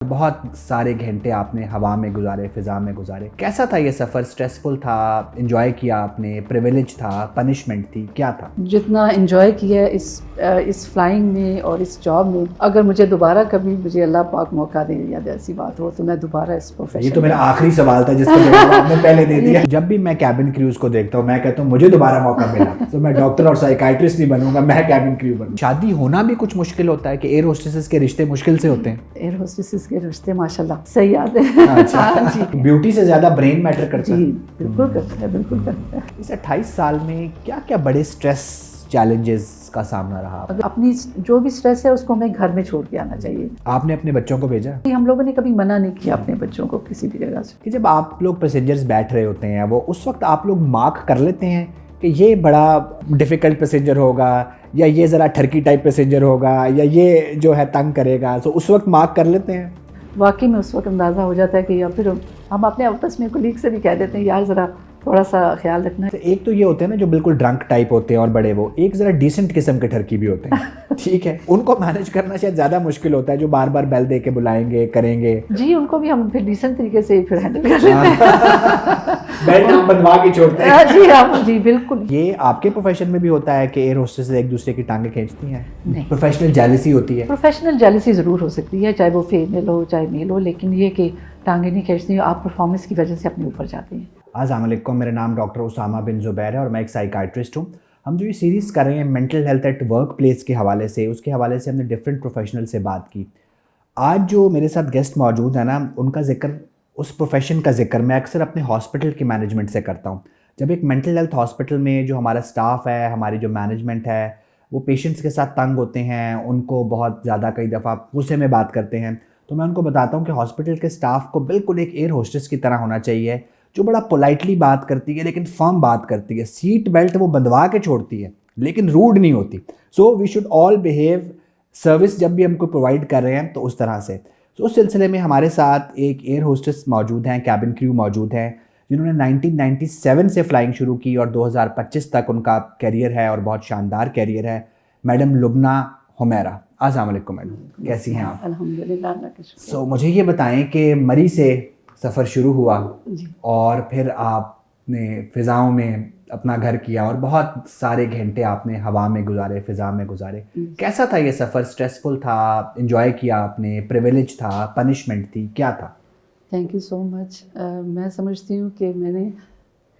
بہت سارے گھنٹے آپ نے ہوا میں گزارے، فضا میں گزارے. کیسا تھا یہ سفر؟ اسٹریسفل تھا؟ انجوائے کیا آپ نے؟ پریویلیج تھا؟ پنشمنٹ تھی؟ کیا تھا؟ جتنا انجوائے کیا اس فلائنگ میں اور اس جاب میں، اگر مجھے دوبارہ کبھی مجھے اللہ پاک موقع دے یا ایسی بات ہو تو میں دوبارہ اس پروفیشن. یہ تو میرا آخری سوال تھا جس کا جواب آپ نے پہلے دے دیا. جب بھی میں کیبن کریوز کو دیکھتا ہوں میں کہتا ہوں مجھے دوبارہ موقع ملا تو میں ڈاکٹر اور سائیکائٹرسٹ نہیں بنوں گا، میں کیبن کریو بنوں. شادی ہونا بھی کچھ مشکل ہوتا ہے کہ ایئر ہوسٹسز کے رشتے مشکل سے ہوتے ہیں؟ ایئر ہوسٹسز کے رشتے ماشاء اللہ صحیح یاد ہے. بیوٹی سے زیادہ برین میٹر کرتا ہے. جی بالکل کرتا ہے، بالکل کرتا ہے. اس 28 سال میں کیا کیا بڑے سٹریس چیلنجز کا سامنا رہا؟ اپنی جو بھی سٹریس ہے اس کو ہمیں گھر میں چھوڑ کے آنا چاہیے. آپ نے اپنے بچوں کو بھیجا؟ ہم لوگوں نے کبھی منع نہیں کیا اپنے بچوں کو کسی بھی جگہ سے. کہ جب آپ لوگ پیسنجرز بیٹھ رہے ہوتے ہیں وہ اس وقت آپ لوگ مارک کر لیتے ہیں کہ یہ بڑا ڈیفیکلٹ پیسنجر ہوگا یا یہ ذرا ٹھرکی ٹائپ پیسنجر ہوگا یا یہ جو ہے تنگ کرے گا، تو اس وقت مارک کر لیتے ہیں؟ واقعی میں اس وقت اندازہ ہو جاتا ہے کہ یا پھر ہم اپنے آپس میں کولیگ سے بھی کہہ دیتے ہیں یار ذرا تھوڑا سا خیال رکھنا ہے. ایک تو یہ ہوتے ہیں نا جو بالکل ڈرنک ٹائپ ہوتے ہیں اور بڑے، وہ ایک ذرا ڈیسنٹ قسم کے ٹھرکی بھی ہوتے ہیں. ٹھیک ہے، ان کو مینیج کرنا شاید زیادہ مشکل ہوتا ہے جو بار بار بیل دے کے بلائیں گے کریں گے. جی ان کو بھی ہم پھر ڈیسنٹ طریقے سے پھر ہینڈل کر لیتے ہیں. بیلٹ ہم بنوا کے چھوڑتے ہیں. جی ہاں جی بالکل. یہ آپ کے پروفیشن میں بھی ہوتا ہے کہ ایئر ہوسٹس ایک دوسرے کی ٹانگیں کھینچتی ہیں؟ نہیں، پروفیشنل جیلسی ہوتی ہے؟ پروفیشنل جیلسی ضرور ہو سکتی ہے، چاہے وہ فیمیل ہو چاہے میل ہو، لیکن یہ کہ ٹانگیں نہیں کھینچتی، آپ پرفارمنس کی وجہ سے اپنے اوپر جاتے ہیں. السلام علیکم، میرا نام ڈاکٹر اسامہ بن زبیر ہے اور میں ایک سائیکائٹرسٹ ہوں. ہم جو یہ سیریز کر رہے ہیں mental health at workplace کے حوالے سے، اس کے حوالے سے ہم نے ڈفرینٹ پروفیشنل سے بات کی. آج جو میرے ساتھ گیسٹ موجود ہیں نا، ان کا ذکر، اس پروفیشن کا ذکر میں اکثر اپنے ہاسپٹل کی مینجمنٹ سے کرتا ہوں. جب ایک مینٹل ہیلتھ ہاسپٹل میں جو ہمارا اسٹاف ہے، ہماری جو مینجمنٹ ہے، وہ پیشنٹس کے ساتھ تنگ ہوتے ہیں، ان کو بہت زیادہ کئی دفعہ غصے میں بات کرتے ہیں، تو میں ان کو بتاتا ہوں کہ ہاسپٹل کے اسٹاف کو بالکل ایک ایئر ہوسٹس کی طرح ہونا چاہیے جو بڑا پولائٹلی بات کرتی ہے لیکن فرم بات کرتی ہے. سیٹ بیلٹ وہ بندھوا کے چھوڑتی ہے لیکن روڈ نہیں ہوتی. So we should all behave service جب بھی ہم کو پرووائڈ کر رہے ہیں تو اس طرح سے. تو اس سلسلے میں ہمارے ساتھ ایک ایئر ہوسٹس موجود ہیں، کیبن کریو موجود ہیں، جنہوں نے 1997 سے فلائنگ شروع کی اور 2025 تک ان کا کیریئر ہے اور بہت شاندار کیریئر ہے. میڈم لبنہ حمیرہ. السلام علیکم میڈم، کیسی ہیں آپ؟ الحمدللہ اللہ کا شکر. سو مجھے یہ بتائیں کہ مری سے سفر شروع ہوا اور پھر آپ نے فضاؤں میں اپنا گھر کیا اور بہت سارے گھنٹے آپ نے ہوا میں گزارے، فضا میں گزارے. کیسا تھا یہ سفر؟ اسٹریسفل تھا؟ انجوائے کیا آپ نے؟ پریویلیج تھا؟ پنشمنٹ تھی؟ کیا تھا؟ تھینک یو سو مچ. میں سمجھتی ہوں کہ میں نے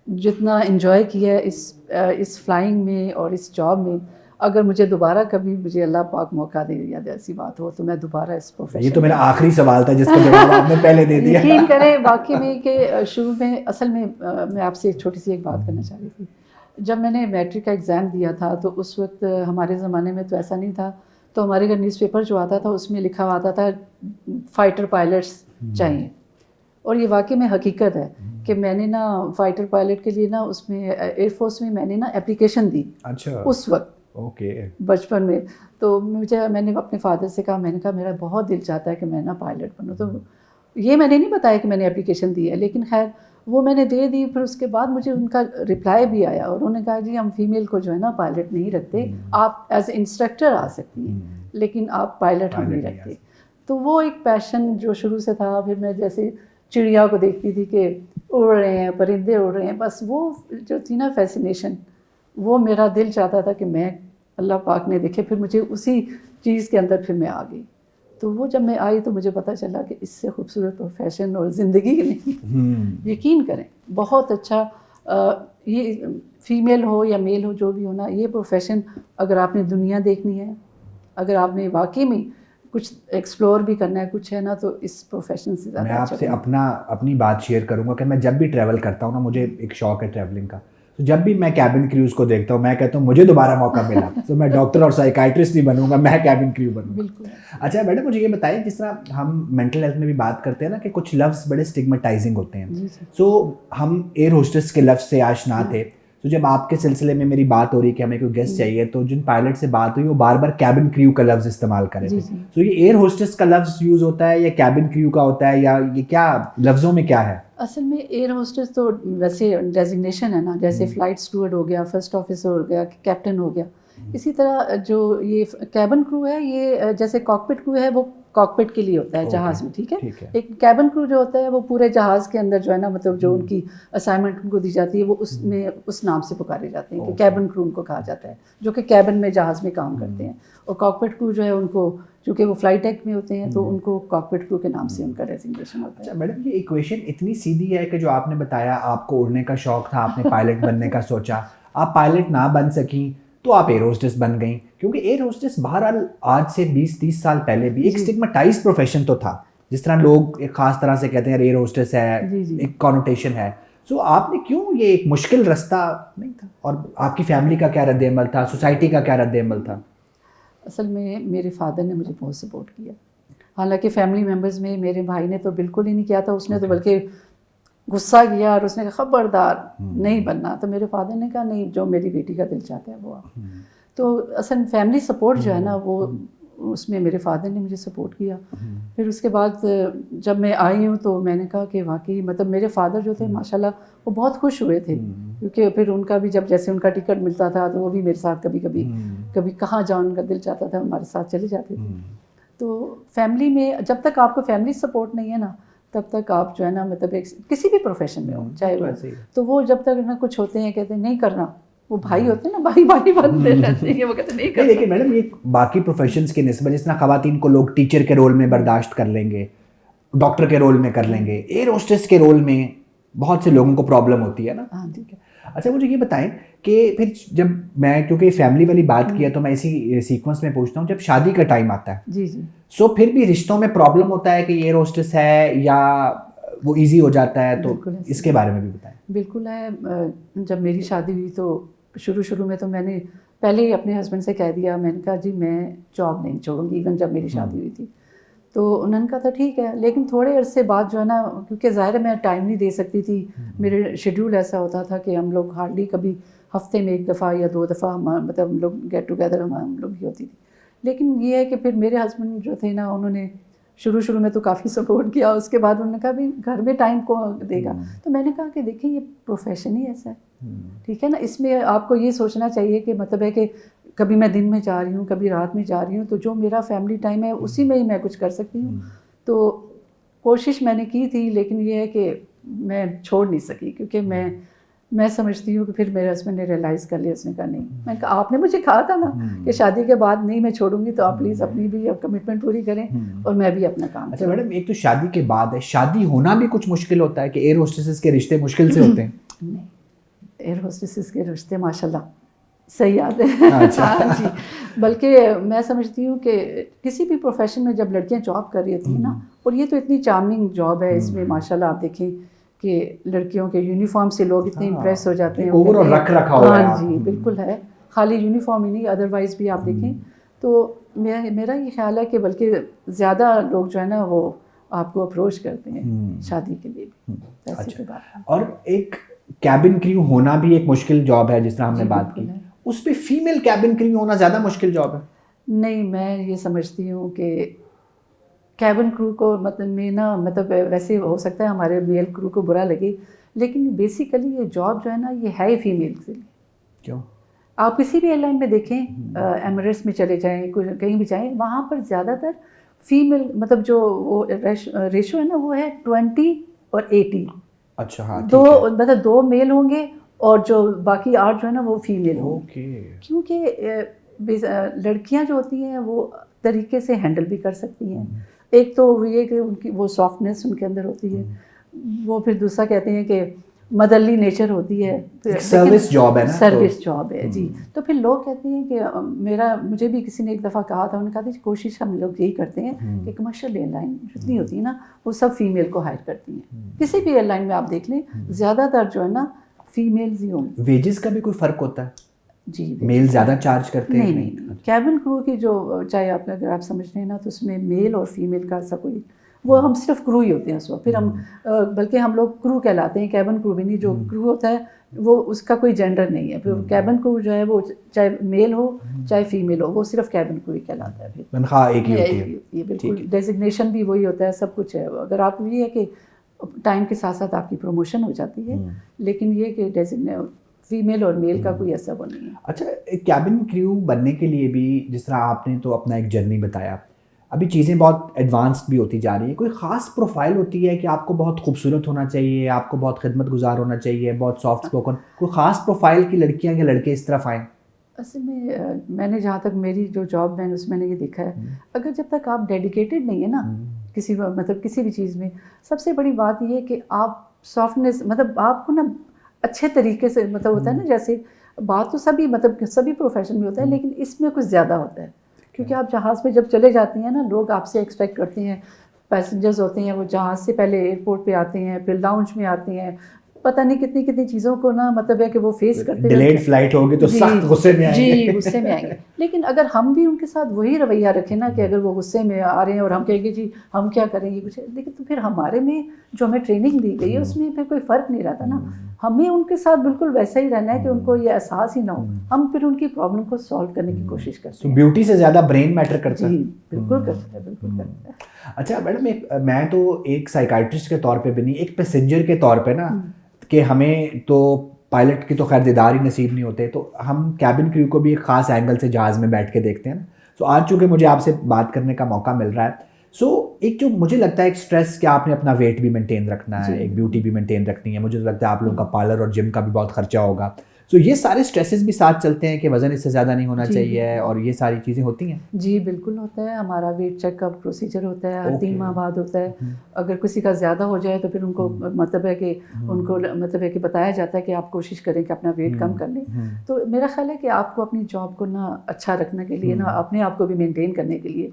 جتنا انجوائے کیا اس فلائنگ میں اور اس جاب میں، اگر مجھے دوبارہ کبھی مجھے اللہ پاک موقع دے یا ایسی بات ہو تو میں دوبارہ اس پروفیشن. یہ تو میرا آخری سوال تھا جس کا جواب آپ نے پہلے دے دیا. یقین کریں واقعی میں کہ شروع میں اصل میں میں آپ سے ایک چھوٹی سی ایک بات کرنا چاہ رہی تھی. جب میں نے میٹرک کا ایگزام دیا تھا تو اس وقت ہمارے زمانے میں تو ایسا نہیں تھا، تو ہمارے گھر نیوز پیپر جو آتا تھا اس میں لکھا ہوا آتا تھا فائٹر پائلٹس چاہیے. اور یہ واقعی میں حقیقت ہے کہ میں نے نا فائٹر پائلٹ کے لیے نا اس میں ایئر فورس میں نے نا اپلیکیشن دی. اچھا. اس وقت بچپن میں تو میں نے اپنے فادر سے کہا، میں نے کہا میرا بہت دل چاہتا ہے کہ میں نا پائلٹ بنوں. تو یہ میں نے نہیں بتایا کہ میں نے اپلیکیشن دی ہے، لیکن خیر وہ میں نے دے دی. پھر اس کے بعد مجھے ان کا رپلائی بھی آیا اور انہوں نے کہا جی ہم فیمیل کو جو ہے نا پائلٹ نہیں رکھتے، آپ ایز اے انسٹرکٹر آ سکتی ہیں لیکن آپ پائلٹ ہم نہیں رکھتے. تو وہ ایک پیشن جو شروع سے تھا. پھر میں جیسے چڑیا کو دیکھتی تھی کہ اڑ رہے ہیں، پرندے اڑ رہے ہیں، بس وہ جو تھی نا فیسینیشن، وہ میرا دل چاہتا تھا کہ میں، اللہ پاک نے دیکھے پھر مجھے اسی چیز کے اندر پھر میں آ گئی. تو وہ جب میں آئی تو مجھے پتہ چلا کہ اس سے خوبصورت پروفیشن اور زندگی نہیں. یقین کریں بہت اچھا. یہ فیمیل ہو یا میل ہو جو بھی ہونا، یہ پروفیشن اگر آپ نے دنیا دیکھنی ہے، اگر آپ نے واقعی میں کچھ ایکسپلور بھی کرنا ہے کچھ ہے نا، تو اس پروفیشن سے زیادہ. میں آپ سے اپنی بات شیئر کروں گا کہ میں جب بھی ٹریول کرتا ہوں نا، مجھے ایک شوق ہے ٹریولنگ کا. تو جب بھی میں کیبن کریوز کو دیکھتا ہوں میں کہتا ہوں مجھے دوبارہ موقع ملا تو میں ڈاکٹر اور سائیکائٹرسٹ نہیں بنوں گا، میں کیبن کریو بنوں گا. بالکل. اچھا میڈم مجھے یہ بتائیں، جس طرح ہم مینٹل ہیلتھ میں بھی بات کرتے ہیں نا کہ کچھ لفظ بڑے اسٹگمیٹائزنگ ہوتے ہیں. سو ہم ایئر ہوسٹس کے لفظ سے آشنا تھے. تو جب آپ کے سلسلے میں میری بات ہو رہی کہ ہمیں کوئی گیسٹ چاہیے تو جن پائلٹ سے بات ہوئی وہ بار بار کیبن کریو کا لفظ استعمال کر رہے تھے. تو یہ ایئر ہوسٹس کا لفظ یوز ہوتا ہے یا کیبن کریو کا ہوتا ہے، یا یہ کیا لفظوں میں کیا ہے؟ اصل میں ایئر ہوسٹس تو ویسے ڈیزگنیشن ہے نا، جیسے فلائٹ اسٹوارڈ ہو گیا، فرسٹ آفیسر ہو گیا، کیپٹن ہو گیا. اسی طرح جو یہ کیبن کرو ہے، یہ جیسے کاکپٹ کرو ہے وہ کاکپٹ کے لیے ہوتا ہے جہاز میں, ٹھیک ہے. ایک کیبن کرو جو ہوتا ہے وہ پورے جہاز کے اندر جو ہے نا مطلب جو ان کی اسائنمنٹ ان کو دی جاتی ہے وہ اس میں اس نام سے پکارے جاتے ہیں کہ کیبن کرو ان کو کہا جاتا ہے, جو کہ کیبن میں جہاز میں کام کرتے ہیں. اور کاکپٹ کرو جو ہے ان کو چونکہ وہ فلائٹ ڈیک میں ہوتے ہیں تو ان کو کاکپٹ کرو کے نام سے ان کا ڈیزگنیشن ہوتا ہے. اچھا میڈم, یہ ایکویشن اتنی سیدھی ہے کہ جو آپ نے بتایا آپ کو اڑنے کا شوق تھا, آپ نے پائلٹ بننے کا سوچا, آپ پائلٹ نہ بن سکیں تو آپ ایئر ہوسٹس بن گئیں, کیونکہ ایئر ہوسٹس بہرحال آج سے 20-30 سال پہلے بھی ایک اسٹگماٹائز پروفیشن تو تھا. جس طرح لوگ ایک خاص طرح سے کہتے ہیں ایئر ہوسٹس ہے, ایک کانوٹیشن ہے. سو آپ نے کیوں, یہ ایک مشکل رستہ نہیں تھا, اور آپ کی فیملی کا کیا رد عمل تھا, سوسائٹی کا کیا رد عمل تھا؟ اصل میں میرے فادر نے مجھے بہت سپورٹ کیا, حالانکہ فیملی ممبرز میں میرے بھائی نے تو بالکل ہی نہیں کیا تھا, اس نے تو بلکہ غصہ کیا اور اس نے کہا خبردار نہیں بننا. تو میرے فادر نے کہا نہیں, جو میری بیٹی کا دل چاہتا ہے وہ آپ. تو اصل فیملی سپورٹ جو ہے نا وہ اس میں میرے فادر نے مجھے سپورٹ کیا. پھر اس کے بعد جب میں آئی ہوں تو میں نے کہا کہ واقعی مطلب میرے فادر جو تھے ماشاءاللہ وہ بہت خوش ہوئے تھے, کیونکہ پھر ان کا بھی جب جیسے ان کا ٹکٹ ملتا تھا تو وہ بھی میرے ساتھ کبھی کہاں جاؤ ان کا دل چاہتا تھا ہمارے ساتھ چلے جاتے تھے. تو فیملی میں جب تک آپ کو فیملی سپورٹ نہیں ہے نا تب تک آپ جو ہے نا مطلب کسی بھی پروفیشن میں ہو چاہے وہ, تو وہ جب تک نا کچھ ہوتے ہیں کہتے ہیں نہیں کرنا, وہ بھائی ہوتے ہیں نا بھائی بنتے رہتے ہیں, وہ کہتے ہیں نہیں کرنا. لیکن میڈم یہ باقی پروفیشنز کی نسبت, جس طرح خواتین کو لوگ ٹیچر کے رول میں برداشت کر لیں گے, ڈاکٹر کے رول میں کر لیں گے, ایئر ہوسٹس کے رول میں بہت سے لوگوں کو پرابلم ہوتی ہے نا. ٹھیک ہے. اچھا مجھے یہ بتائیں کہ پھر جب میں کیونکہ فیملی والی بات کی ہے تو میں اسی سیکوینس میں پوچھتا ہوں, جب شادی کا ٹائم آتا ہے جی سو پھر بھی رشتوں میں پرابلم ہوتا ہے کہ ایئر ہوسٹس ہے یا وہ ایزی ہو جاتا ہے, تو اس کے بارے میں بھی بتائیں. بالکل ہے. جب میری شادی ہوئی تو شروع میں تو میں نے پہلے ہی اپنے ہسبینڈ سے کہہ دیا, میں نے کہا جی میں جاب نہیں چھوڑوں گی. ایون جب میری شادی ہوئی تھی تو انہوں نے کہا تھا ٹھیک ہے, لیکن تھوڑے عرصے بعد جو ہے نا کیونکہ ظاہر ہے میں ٹائم نہیں دے سکتی تھی, میرے شیڈیول ایسا ہوتا تھا کہ ہم لوگ ہارڈلی کبھی ہفتے میں 1 دفعہ یا 2 دفعہ مطلب ہم لوگ گیٹ ٹوگیدر ہم لوگ ہی ہوتی تھی. لیکن یہ ہے کہ پھر میرے ہسبینڈ جو تھے نا انہوں نے شروع میں تو کافی سپورٹ کیا. اس کے بعد انہوں نے کہا بھی گھر میں ٹائم کو دے گا, تو میں نے کہا کہ دیکھیں یہ پروفیشن ہی ایسا ہے, ٹھیک ہے نا, اس میں آپ کو یہ سوچنا چاہیے کہ مطلب ہے کہ کبھی میں دن میں جا رہی ہوں کبھی رات میں جا رہی ہوں, تو جو میرا فیملی ٹائم ہے اسی میں ہی میں کچھ کر سکتی ہوں. تو کوشش میں نے کی تھی, لیکن یہ ہے کہ میں چھوڑ نہیں سکی, کیونکہ میں سمجھتی ہوں کہ پھر میرے ہسبینڈ نے ریئلائز کر لیا. اس نے کہا نہیں, میں نے کہا آپ نے مجھے کہا تھا نا کہ شادی کے بعد نہیں میں چھوڑوں گی, تو آپ پلیز اپنی بھی کمٹمنٹ پوری کریں اور میں بھی اپنا کام. اچھا میڈم, ایک تو شادی کے بعد ہے, شادی ہونا بھی کچھ مشکل ہوتا ہے کہ ایئر ہوسٹسز کے رشتے مشکل سے ہوتے ہیں؟ نہیں, ایئر ہوسٹسز کے رشتے ماشاءاللہ صحیح آتے ہیں. جی, بلکہ میں سمجھتی ہوں کہ کسی بھی پروفیشن میں جب لڑکیاں جاب کر رہی ہوتی ہیں نا, اور یہ تو اتنی چارمنگ جاب ہے, اس میں ماشاءاللہ آپ دیکھیں کہ لڑکیوں کے یونیفارم سے لوگ اتنے امپریس ہو جاتے ہیں. ہاں جی بالکل ہے, خالی یونیفارم ہی نہیں ادروائز بھی آپ دیکھیں. تو میرا یہ خیال ہے کہ بلکہ زیادہ لوگ جو ہے نا وہ آپ کو اپروچ کرتے ہیں شادی کے لیے بھی. اور ایک کیبن کریو ہونا بھی ایک مشکل جاب ہے, جس طرح ہم نے بات کی, اس پہ فیمیل کیبن کریو ہونا زیادہ مشکل جاب ہے؟ نہیں, میں یہ سمجھتی ہوں کہ کیبن کرو کو مطلب ویسے ہو سکتا ہے ہمارے میل کرو کو برا لگے, لیکن بیسیکلی یہ جاب جو ہے نا یہ ہے فیمیل کے لیے. کیوں؟ آپ کسی بھی ایئر لائن میں دیکھیں, ایمریٹس میں چلے جائیں, کہیں بھی جائیں, وہاں پر زیادہ تر فیمیل مطلب جو وہ ریشو ہے نا وہ ہے 20 اور 80. اچھا ہاں, مطلب 2 میل ہوں گے اور جو باقی 8 جو ہے نا وہ فیمیل ہوں گے. کیونکہ لڑکیاں جو ہوتی ہیں وہ طریقے سے ہینڈل بھی کر سکتی ہیں. ایک تو یہ کہ ان کی وہ سافٹنیس ان کے اندر ہوتی ہے, وہ پھر دوسرا کہتے ہیں کہ مدرلی نیچر ہوتی ہے, سروس جاب ہے نا, سروس جاب ہے جی. تو پھر لوگ کہتے ہیں کہ مجھے بھی کسی نے ایک دفعہ کہا تھا, انہوں نے کہا تھا کوشش ہم لوگ یہی کرتے ہیں کہ کمرشل ایئر لائن جتنی ہوتی ہے نا وہ سب فیمیل کو ہائر کرتی ہیں. کسی بھی ایئر لائن میں آپ دیکھ لیں زیادہ تر جو ہے نا فیمیلز ہی ہوں گے. ویجز کا بھی کوئی فرق ہوتا ہے؟ جی, میل زیادہ چارج کرتے ہیں؟ نہیں, کیبن کرو کی جو چاہے آپ اگر آپ سمجھ رہے ہیں نا تو اس میں میل اور فیمیل کا ایسا کوئی, وہ ہم صرف کرو ہی ہوتے ہیں اس وقت. پھر ہم بلکہ ہم لوگ کرو کہلاتے ہیں, کیبن کرو بھی نہیں. جو کرو ہوتا ہے وہ اس کا کوئی جینڈر نہیں ہے. پھر کیبن کرو جو ہے وہ چاہے میل ہو چاہے فیمیل ہو, وہ صرف کیبن کرو ہی کہلاتا ہے. تنخواہ ایک ہی ہوتی ہے. یہ بالکل ڈیزگنیشن بھی وہی ہوتا ہے, سب کچھ ہے. اگر آپ یہ ہے کہ ٹائم کے ساتھ ساتھ آپ کی پروموشن ہو جاتی ہے, لیکن یہ کہ فیمیل اور میل کا کوئی ایسا وہ نہیں ہے. اچھا, کیبن کریو بننے کے لیے بھی جس طرح آپ نے تو اپنا ایک جرنی بتایا, ابھی چیزیں بہت ایڈوانسڈ بھی ہوتی جا رہی ہے. کوئی خاص پروفائل ہوتی ہے کہ آپ کو بہت خوبصورت ہونا چاہیے, آپ کو بہت خدمت گزار ہونا چاہیے, بہت سافٹ اسپوکن, کوئی خاص پروفائل کی لڑکیاں یا لڑکے اس طرف آئیں؟ اصل میں نے جہاں تک میری جو جاب میں نے اس میں نے یہ دیکھا ہے, اگر جب تک آپ ڈیڈیکیٹڈ نہیں ہیں نا کسی بھی چیز میں, سب سے بڑی بات یہ ہے کہ آپ سافٹنیس آپ کو نا اچھے طریقے سے ہوتا ہے نا, جیسے بات تو سبھی پروفیشن میں ہوتا ہے, لیکن اس میں کچھ زیادہ ہوتا ہے, کیونکہ آپ جہاز پہ جب چلے جاتی ہیں نا, لوگ آپ سے ایکسپیکٹ کرتے ہیں, پیسنجرز ہوتے ہیں وہ جہاز سے پہلے ایئرپورٹ پہ آتے ہیں, پھر لاؤنج میں آتے ہیں, پتہ نہیں کتنی چیزوں کو نا ہے کہ وہ فیس کرتے ہیں. ڈیلیڈ فلائٹ ہوگی تو سخت غصے میں آئیں گے. جی غصے میں آئیں گے, لیکن اگر ہم بھی ان کے ساتھ وہی رویہ رکھیں نا کہ اگر وہ غصے میں آ رہے ہیں اور ہم کہیں گے جی ہم کیا کریں گے کچھ, لیکن تو پھر ہمارے میں جو ہمیں ٹریننگ دی گئی ہے اس میں پھر کوئی فرق نہیں رہتا نا. ہمیں ان کے ساتھ بالکل ویسا ہی رہنا ہے کہ ان کو یہ احساس ہی نہ ہو, ہم پھر ان کی پرابلم کو سالو کرنے کی کوشش کرتے ہیں. بیوٹی سے زیادہ برین میٹر کرتا ہے. جی بالکل کرتا ہے, بالکل کرتا ہے. اچھا میڈم, میں تو ایک سائیکائٹرسٹ کے طور پہ بھی نہیں, ایک پیسنجر کے طور پہ نا, کہ ہمیں تو پائلٹ کی تو خیر دیدار ہی نصیب نہیں ہوتے, تو ہم کیبن کریو کو بھی ایک خاص اینگل سے جہاز میں بیٹھ کے دیکھتے ہیں نا. سو آج چونکہ مجھے آپ سے بات کرنے کا موقع مل رہا ہے, سو ایک جو مجھے لگتا ہے ایک اسٹریس کہ آپ نے اپنا ویٹ بھی مینٹین رکھنا ہے, ایک بیوٹی بھی مینٹین رکھنی ہے, مجھے لگتا ہے آپ لوگوں کا پارلر اور جم کا بھی بہت خرچہ ہوگا. سو یہ سارے اسٹریسز بھی ساتھ چلتے ہیں کہ وزن اس سے زیادہ نہیں ہونا چاہیے, اور یہ ساری چیزیں ہوتی ہیں. جی بالکل ہوتا ہے, ہمارا ویٹ چیک اپ پروسیجر ہوتا ہے, ہر 3 ماہ بعد ہوتا ہے. اگر کسی کا زیادہ ہو جائے تو پھر ان کو ہے کہ بتایا جاتا ہے کہ آپ کوشش کریں کہ اپنا ویٹ کم کر لیں. تو میرا خیال ہے کہ آپ کو اپنی جاب کو نا اچھا رکھنے کے لیے نا, اپنے آپ کو بھی مینٹین کرنے کے لیے,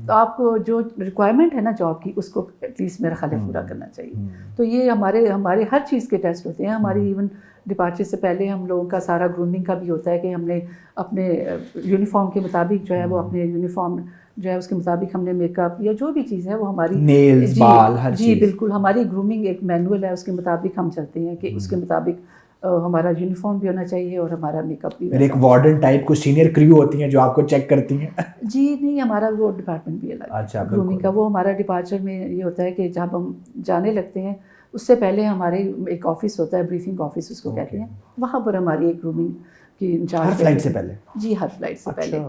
تو آپ کو جو ریکوائرمنٹ ہے نا جاب کی اس کو ایٹ لیسٹ میرا خیال ہے پورا کرنا چاہیے. تو یہ ہمارے ہر چیز کے ٹیسٹ ہوتے ہیں. ہماری ایون ڈپارچر سے پہلے ہم لوگوں کا سارا گرومنگ کا بھی ہوتا ہے کہ ہم نے اپنے یونیفارم کے مطابق جو ہے وہ اپنے یونیفارم جو ہے اس کے مطابق ہم نے میک اپ یا جو بھی چیز ہے وہ ہماری نیلز, بال, ہر چیز. جی بالکل, ہماری گرومنگ ایک مینول ہے, اس کے مطابق ہم چلتے ہیں کہ اس کے مطابق ہمارا یونیفارم بھی ہونا چاہیے اور ہمارا میک اپ بھی. ایک وارڈن ٹائپ کچھ سینئر کریو ہوتی ہیں جو آپ کو چیک کرتی ہیں؟ جی نہیں, ہمارا وہ ڈپارٹمنٹ بھی الگ ہے گرومنگ کا. وہ ہمارا ڈپارچر میں یہ ہوتا ہے کہ جب ہم جانے لگتے ہیں اس سے پہلے ہمارے ایک آفس ہوتا ہے, بریفنگ آفس اس کو کہتے ہیں, وہاں پر ہماری ایک گرومنگ کی انچارج. ہر فلائٹ سے پہلے؟ جی ہر فلائٹ سے پہلے.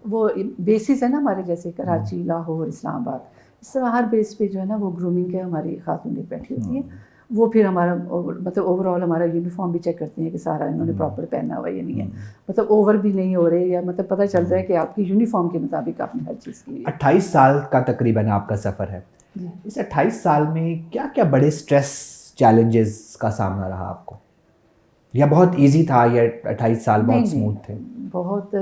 وہ بیسز ہے نا ہمارے, جیسے کراچی, لاہور, اسلام آباد, اس طرح ہر بیس پہ جو ہے نا وہ گرومنگ کے ہماری خاتون بیٹھی ہوتی ہیں. وہ پھر ہمارا اوور آل ہمارا یونیفارم بھی چیک کرتے ہیں کہ سارا انہوں نے پراپر پہنا ہوا یا نہیں ہے, اوور بھی نہیں ہو رہے, یا پتہ چلتا ہے کہ آپ کی یونیفارم کے مطابق آپ نے ہر چیز کی. 28 سال کا تقریباً آپ کا سفر ہے. اس 28 سال میں کیا کیا بڑے اسٹریس چیلنجز کا سامنا رہا آپ کو, یا بہت ایزی تھا, یا 28 سال بہت اسموتھ تھے؟ بہت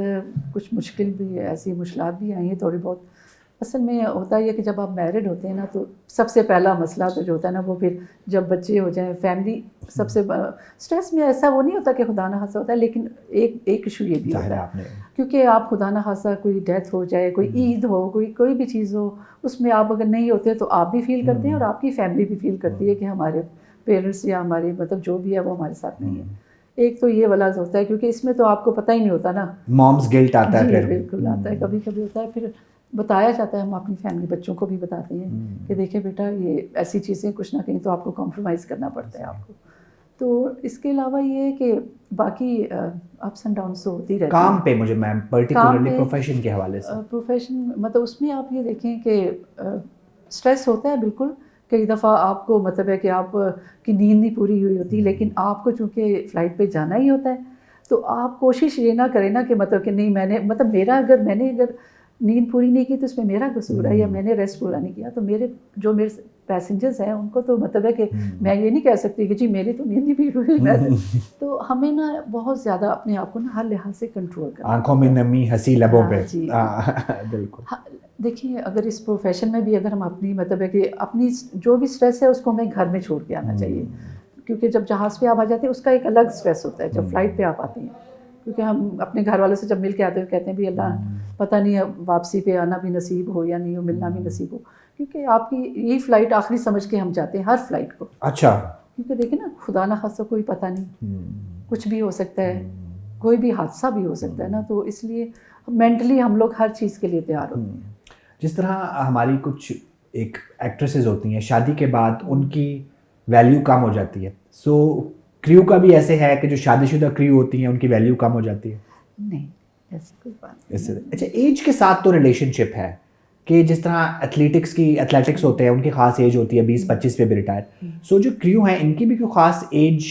کچھ مشکل بھی, ایسی مشکلات بھی آئی ہیں تھوڑی بہت. اصل میں ہوتا ہے کہ جب آپ میرڈ ہوتے ہیں نا تو سب سے پہلا مسئلہ تو جو ہوتا ہے نا وہ پھر جب بچے ہو جائیں, فیملی سب سے اسٹریس میں ایسا وہ نہیں ہوتا کہ خدا نہ خاصہ ہوتا ہے, لیکن ایک ایشو یہ بھی ہوتا ہے کیونکہ آپ خدا نہ خاصہ کوئی ڈیتھ ہو جائے, کوئی عید ہو, کوئی بھی چیز ہو, اس میں آپ اگر نہیں ہوتے تو آپ بھی فیل کرتے ہیں اور آپ کی فیملی بھی فیل کرتی ہے کہ ہمارے پیرنٹس یا ہمارے جو بھی ہے وہ ہمارے ساتھ نہیں ہے. ایک تو یہ والا ہوتا ہے کیونکہ اس میں تو آپ کو پتہ ہی نہیں ہوتا نا, مامس گلٹ آتا ہے. پھر بالکل آتا ہے, کبھی کبھی ہوتا ہے. پھر بتایا جاتا ہے, ہم اپنی فیملی بچوں کو بھی بتاتے ہیں کہ دیکھیں بیٹا یہ ایسی چیزیں کچھ نہ کہیں تو آپ کو کمپرومائز کرنا پڑتا ہے آپ کو. تو اس کے علاوہ یہ ہے کہ باقی اپس اینڈ ڈاؤنس ہوتی رہتی ہیں کام پہ. مجھے میم پرٹیکولرلی پروفیشن کے حوالے سے پروفیشن اس میں آپ یہ دیکھیں کہ اسٹریس ہوتا ہے بالکل. کئی دفعہ آپ کو ہے کہ آپ کی نیند نہیں پوری ہوئی ہوتی, لیکن آپ کو چونکہ فلائٹ پہ جانا ہی ہوتا ہے تو آپ کوشش یہ نہ کریں نا کہ کہ نہیں میں نے میں نے اگر نیند پوری نہیں کی تو اس میں میرا قصور ہے, یا میں نے ریسٹ پورا نہیں کیا. تو میرے پیسنجرز ہیں ان کو تو ہے کہ میں یہ نہیں کہہ سکتی کہ جی میری تو نیند نہیں پوری ہوئی. تو ہمیں نا بہت زیادہ اپنے آپ کو نا ہر لحاظ سے کنٹرول کرنا, آنکھوں میں نمی, ہنسی لبوں پہ. جی بالکل. دیکھیے اگر اس پروفیشن میں بھی اگر ہم اپنی ہے کہ اپنی جو بھی اسٹریس ہے اس کو ہمیں گھر میں چھوڑ کے آنا چاہیے, کیونکہ جب جہاز پہ آپ آ جاتے ہیں اس کا ایک الگ اسٹریس ہوتا ہے جب فلائٹ پہ آپ آتے ہیں. کیونکہ ہم اپنے گھر والوں سے جب مل کے آتے ہیں کہتے ہیں بھی اللہ پتہ نہیں واپسی پہ آنا بھی نصیب ہو یا نہیں ہو, ملنا بھی نصیب ہو, کیونکہ آپ کی یہی فلائٹ آخری سمجھ کے ہم جاتے ہیں ہر فلائٹ کو. اچھا. کیونکہ دیکھیں نا خدا نہ خاصہ کوئی پتہ نہیں, کچھ بھی ہو سکتا ہے, کوئی بھی حادثہ بھی ہو سکتا ہے نا, تو اس لیے مینٹلی ہم لوگ ہر چیز کے لیے تیار ہوتے ہیں. جس طرح ہماری کچھ ایک ایکٹریسز ہوتی ہیں شادی کے بعد ان کی ویلیو کم ہو جاتی ہے, سو کریو کا بھی ایسے ہے کہ جو شادی شدہ کریو ہوتی ہیں ان کی ویلیو کم ہو جاتی ہے؟ نہیں ایسی کوئی بات نہیں. اچھا, ایج کے ساتھ تو ریلیشن شپ ہے, کہ جس طرح ایتھلیٹکس ہوتے ہیں ان کی خاص ایج ہوتی ہے 20-25 پہ بھی ریٹائر. سو جو کریو ہیں ان کی بھی کوئی خاص ایج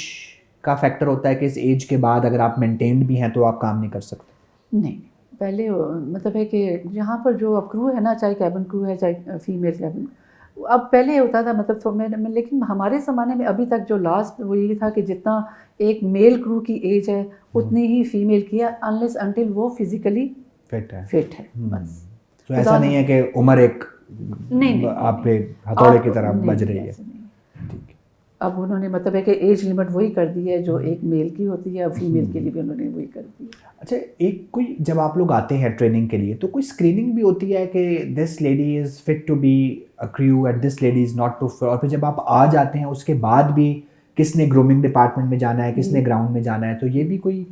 کا فیکٹر ہوتا ہے کہ اس ایج کے بعد اگر آپ مینٹینڈ بھی ہیں تو آپ کام نہیں کر سکتے؟ نہیں, پہلے مطلب ہے کہ یہاں پر جو اب کرو ہے نا, چاہے کیبن کرو ہے چاہے فیمیل کیبن, اب پہلے ہوتا تھا مطلب لیکن ہمارے زمانے میں ابھی تک جو لاسٹ وہ یہ تھا کہ جتنا ایک میل کرو کی ایج ہے اتنی ہی فیمیل کی ہے, انلیس انٹل وہ فزیکلی فٹ ہے بس. تو ایسا نہیں ہے کہ عمر ایک آپ پہ ہتھوڑے کی طرح بج رہی ہے. اب انہوں نے مطلب ہے کہ ایج لمٹ وہی کر دی ہے جو ایک میل کی ہوتی ہے, اب فیمیل کے لیے بھی انہوں نے وہی کر دی ہے. اچھا, ایک کوئی جب آپ لوگ آتے ہیں ٹریننگ کے لیے تو کوئی اسکریننگ بھی ہوتی ہے کہ this lady is fit to be a crew and this lady is not to fit, اور پھر جب آپ آ جاتے ہیں اس کے بعد بھی کس نے گرومنگ ڈپارٹمنٹ میں جانا ہے, کس نے گراؤنڈ میں جانا ہے, تو یہ بھی کوئی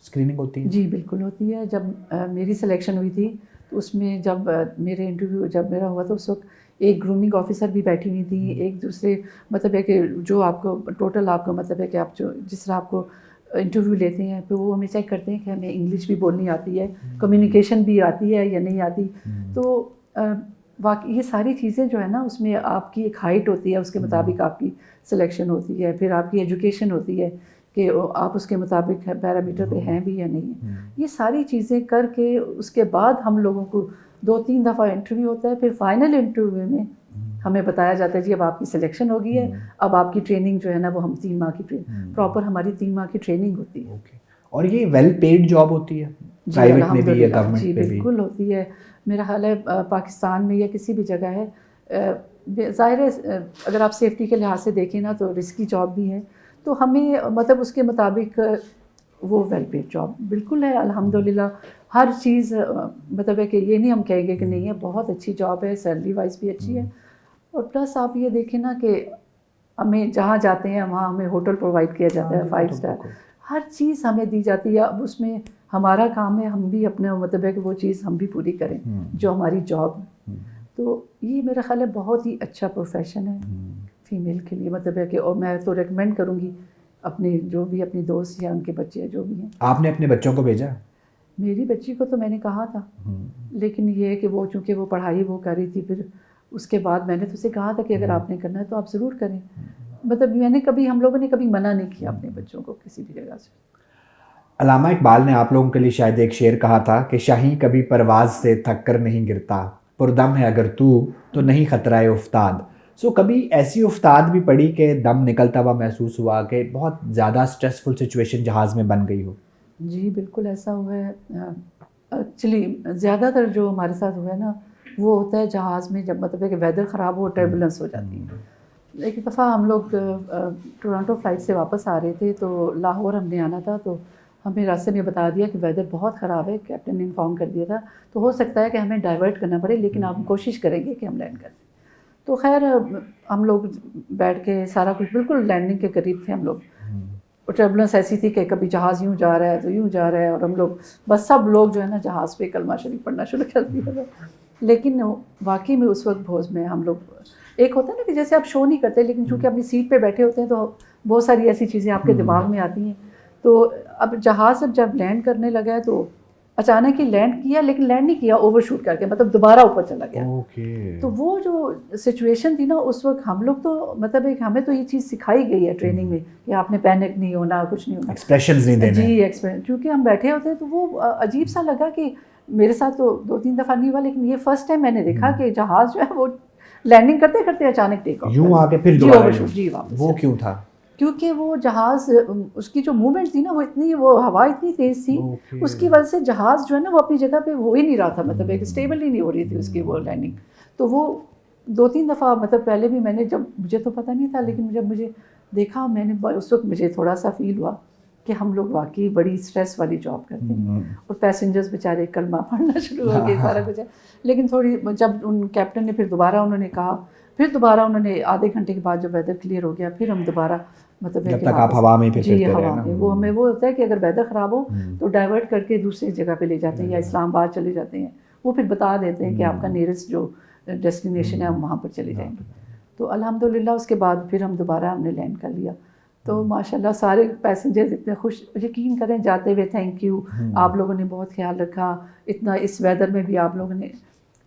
اسکریننگ ہوتی ہے؟ جی بالکل ہوتی ہے. جب میری سلیکشن ہوئی تھی تو اس میں جب میرے انٹرویو جب میرا ہوا تو اس وقت ایک گرومنگ آفیسر بھی بیٹھی ہوئی تھی, ایک دوسرے مطلب ہے کہ جو آپ کو ٹوٹل آپ کو مطلب ہے کہ آپ جو جس طرح آپ کو انٹرویو لیتے ہیں پھر وہ ہمیں چیک کرتے ہیں کہ ہمیں انگلش بھی بولنی آتی ہے, کمیونیکیشن بھی آتی ہے یا نہیں آتی. تو واقعی یہ ساری چیزیں جو ہے نا اس میں آپ کی ایک ہائٹ ہوتی ہے, اس کے مطابق آپ کی سلیکشن ہوتی ہے, پھر آپ کی ایجوکیشن ہوتی ہے کہ آپ اس کے مطابق پیرامیٹر پہ ہیں بھی یا نہیں ہیں. یہ ساری چیزیں کر کے اس کے بعد ہم لوگوں کو 2-3 دفعہ انٹرویو ہوتا ہے, پھر فائنل انٹرویو میں ہمیں بتایا جاتا ہے جی اب آپ کی سلیکشن ہو گئی ہے, اب آپ کی ٹریننگ جو ہے نا وہ ہم 3 ماہ کی پراپر ہماری 3 ماہ کی ٹریننگ ہوتی ہے. اور یہ ویل پیڈ جاب ہوتی ہے پرائیویٹ میں بھی یا گورنمنٹ جی میں بھی؟ بالکل ہوتی ہے. میرا خیال ہے پاکستان میں یا کسی بھی جگہ ہے, ظاہر ہے اگر آپ سیفٹی کے لحاظ سے دیکھیں نا تو رسکی جاب بھی ہے, تو ہمیں مطلب اس کے مطابق وہ ویل پیڈ جاب بالکل ہے الحمدللہ. ہر چیز مطلب ہے کہ یہ نہیں ہم کہیں گے کہ نہیں ہے, بہت اچھی جاب ہے, سیلری وائز بھی اچھی ہے. اور پلس آپ یہ دیکھیں نا کہ ہمیں جہاں جاتے ہیں وہاں ہمیں ہوٹل پرووائڈ کیا جاتا ہے 5 اسٹار, ہر چیز ہمیں دی جاتی ہے. اب اس میں ہمارا کام ہے ہم بھی اپنے مطلب ہے کہ وہ چیز ہم بھی پوری کریں جو ہماری جاب. تو یہ میرا خیال ہے بہت ہی اچھا پروفیشن ہے فیمیل کے لیے, مطلب ہے کہ اور میں تو ریکمینڈ کروں گی اپنے جو بھی اپنی دوست یا ان کے بچے جو بھی ہیں. آپ نے اپنے بچوں کو بھیجا؟ میری بچی کو تو میں نے کہا تھا, لیکن یہ ہے کہ وہ چونکہ وہ پڑھائی وہ کر رہی تھی, پھر اس کے بعد میں نے تو اسے کہا تھا کہ اگر آپ نے کرنا ہے تو آپ ضرور کریں. مطلب میں نے کبھی ہم لوگوں نے کبھی منع نہیں کیا اپنے بچوں کو کسی بھی جگہ سے. علامہ اقبال نے آپ لوگوں کے لیے شاید ایک شعر کہا تھا کہ شاہیں کبھی پرواز سے تھک کر نہیں گرتا, پردم ہے اگر تو نہیں خطرہ افتاد. سو کبھی ایسی افتاد بھی پڑی کہ دم نکلتا ہوا محسوس ہوا کہ بہت زیادہ اسٹریسفل سچویشن جہاز میں بن گئی ہو؟ جی بالکل ایسا ہوا ہے. ایکچولی زیادہ تر جو ہمارے ساتھ ہوا ہے نا وہ ہوتا ہے جہاز میں جب مطلب ہے کہ ویدر خراب ہو, ٹربولنس ہو جاتی ہے. ایک دفعہ ہم لوگ ٹورانٹو فلائٹ سے واپس آ رہے تھے تو لاہور ہم نے آنا تھا, تو ہمیں راستے میں بتا دیا کہ ویدر بہت خراب ہے, کیپٹن نے انفارم کر دیا تھا, تو ہو سکتا ہے کہ ہمیں ڈائیورٹ کرنا پڑے, لیکن ہم کوشش کریں گے کہ ہم لینڈ کر دیں. تو خیر ہم لوگ بیٹھ کے سارا کچھ بالکل لینڈنگ کے قریب تھے ہم لوگ. ٹربولنس ایسی تھی کہ کبھی جہاز یوں جا رہا ہے تو یوں جا رہا ہے, اور ہم لوگ بس سب لوگ جو ہے نا جہاز پہ کلمہ شریف پڑھنا شروع کر دیا تھا. لیکن واقعی میں اس وقت بھوج میں ہم لوگ ایک ہوتا ہے نا کہ جیسے آپ شو نہیں کرتے, لیکن چونکہ اپنی سیٹ پہ بیٹھے ہوتے ہیں تو بہت ساری ایسی چیزیں آپ کے دماغ میں آتی ہیں. تو اب جہاز جب لینڈ کرنے لگا ہے تو اچانک ہی لینڈ کیا, لیکن لینڈ نہیں کیا, اوور شوٹ کر کے مطلب دوبارہ اوپر چلا گیا. تو وہ جو سچویشن تھی نا اس وقت ہم لوگ تو مطلب ایک ہمیں تو یہ چیز سکھائی گئی ہے ٹریننگ میں کہ آپ نے پینک نہیں ہونا, کچھ نہیں ہونا, ایکسپریشنز نہیں دینے. جی چونکہ ہم بیٹھے ہوتے ہیں تو وہ عجیب سا لگا کہ میرے ساتھ تو 2-3 دفعہ نہیں ہوا, لیکن یہ فرسٹ ٹائم میں نے دیکھا کہ جہاز جو ہے وہ لینڈنگ کرتے کرتے اچانک ٹیک آف یوں آ کے پھر جی واپس. وہ کیوں تھا؟ کیونکہ وہ جہاز اس کی جو موومنٹ تھی نا وہ ہوا اتنی تیز تھی, اس کی وجہ سے جہاز جو ہے نا وہ اپنی جگہ پہ ہو ہی نہیں رہا تھا, مطلب ایک اسٹیبل ہی نہیں ہو رہی تھی اس کی وہ لینڈنگ. تو وہ 2-3 دفعہ مطلب پہلے بھی میں نے جب مجھے تو پتہ نہیں تھا, لیکن جب مجھے دیکھا میں نے اس وقت مجھے تھوڑا سا فیل ہوا کہ ہم لوگ واقعی بڑی اسٹریس والی جاب کرتے ہیں, اور پیسنجرز بیچارے کلمہ پڑھنا شروع ہو گئے, سارا کچھ ہے. لیکن تھوڑی جب ان کیپٹن نے پھر دوبارہ انہوں نے کہا, پھر دوبارہ انہوں نے آدھے گھنٹے کے بعد جب ویدر کلیئر ہو گیا پھر ہم دوبارہ مطلب جب تک آپ ہوا میں جی ہوا میں وہ ہمیں وہ ہوتا ہے کہ اگر ویدر خراب ہو تو ڈائیورٹ کر کے دوسری جگہ پہ لے جاتے ہیں, یا اسلام آباد چلے جاتے ہیں, وہ پھر بتا دیتے ہیں کہ آپ کا نیئرسٹ جو ڈیسٹینیشن ہے ہم وہاں پر چلے جائیں گے. تو الحمدللہ اس کے بعد پھر ہم دوبارہ ہم نے لینڈ کر لیا. تو ماشاءاللہ سارے پیسنجرز اتنے خوش, یقین کریں جاتے ہوئے تھینک یو, آپ لوگوں نے بہت خیال رکھا, اتنا اس ویدر میں بھی آپ لوگوں نے.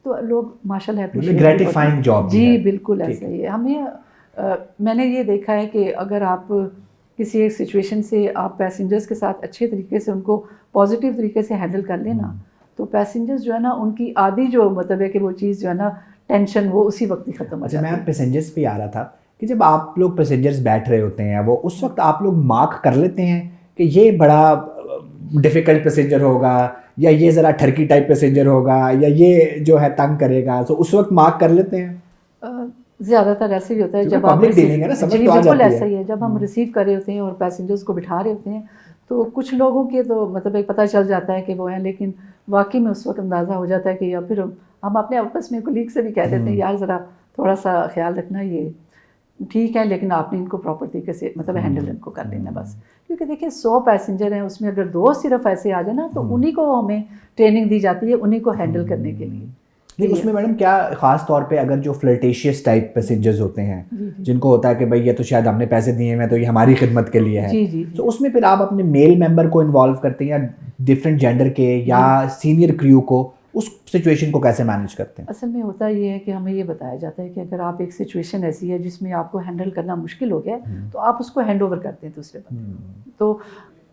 تو لوگ ماشاءاللہ اپریشیٹ گریٹیفائنگ جاب. جی بالکل ایسا ہی ہے. ہمیں میں نے یہ دیکھا ہے کہ اگر آپ کسی ایک سچویشن سے آپ پیسنجرز کے ساتھ اچھے طریقے سے ان کو پازیٹیو طریقے سے ہینڈل کر لیں نا, تو پیسنجرز جو ہے نا ان کی آدھی جو مطلب ہے کہ وہ چیز جو ہے نا ٹینشن وہ اسی وقت ہی ختم ہو جاتی ہے. میں پیسنجرز پہ آ رہا تھا کہ جب آپ لوگ پیسنجرز بیٹھ رہے ہوتے ہیں وہ اس وقت آپ لوگ مارک کر لیتے ہیں کہ یہ بڑا ڈیفیکلٹ پیسنجر ہوگا یا یہ ذرا ٹھرکی ٹائپ پیسنجر ہوگا یا یہ جو ہے تنگ کرے گا, تو اس وقت مارک کر لیتے ہیں؟ زیادہ تر ایسے ہی ہوتا ہے جب آپ بالکل ایسا ہی ہے جب ہم ریسیو کر رہے ہوتے ہیں اور پیسنجرز کو بٹھا رہے ہوتے ہیں تو کچھ لوگوں کے تو مطلب ایک پتہ چل جاتا ہے کہ وہ ہیں, لیکن واقعی میں اس وقت اندازہ ہو جاتا ہے کہ یا پھر ہم اپنے آپس میں کولیگ سے بھی کہہ دیتے ہیں یار ذرا تھوڑا سا خیال رکھنا, یہ ٹھیک ہے لیکن آپ نے ان کو پراپر طریقے سے مطلب ہینڈل ان کو کر لینا بس. کیونکہ دیکھیں 100 پیسنجر ہیں, اس میں اگر 2 صرف ایسے آ جائیں نا تو انہی کو ہمیں ٹریننگ دی جاتی ہے انہی کو ہینڈل کرنے کے لیے. لیکن اس میں میڈم کیا خاص طور پہ اگر جو فلرٹیشیس ٹائپ پیسنجرز ہوتے ہیں جن کو ہوتا ہے کہ بھائی یہ تو شاید ہم نے پیسے دیے ہیں تو یہ ہماری خدمت کے لیے ہے, تو اس میں پھر آپ اپنے میل ممبر کو انوالو کرتے ہیں یا ڈفرینٹ جینڈر کے یا سینئر کریو کو, اس سچویشن کو کیسے مینیج کرتے ہیں؟ اصل میں ہوتا یہ ہے کہ ہمیں یہ بتایا جاتا ہے کہ اگر آپ ایک سچویشن ایسی ہے جس میں آپ کو ہینڈل کرنا مشکل ہو گیا تو آپ اس کو ہینڈ اوور کرتے ہیں دوسرے بندے. تو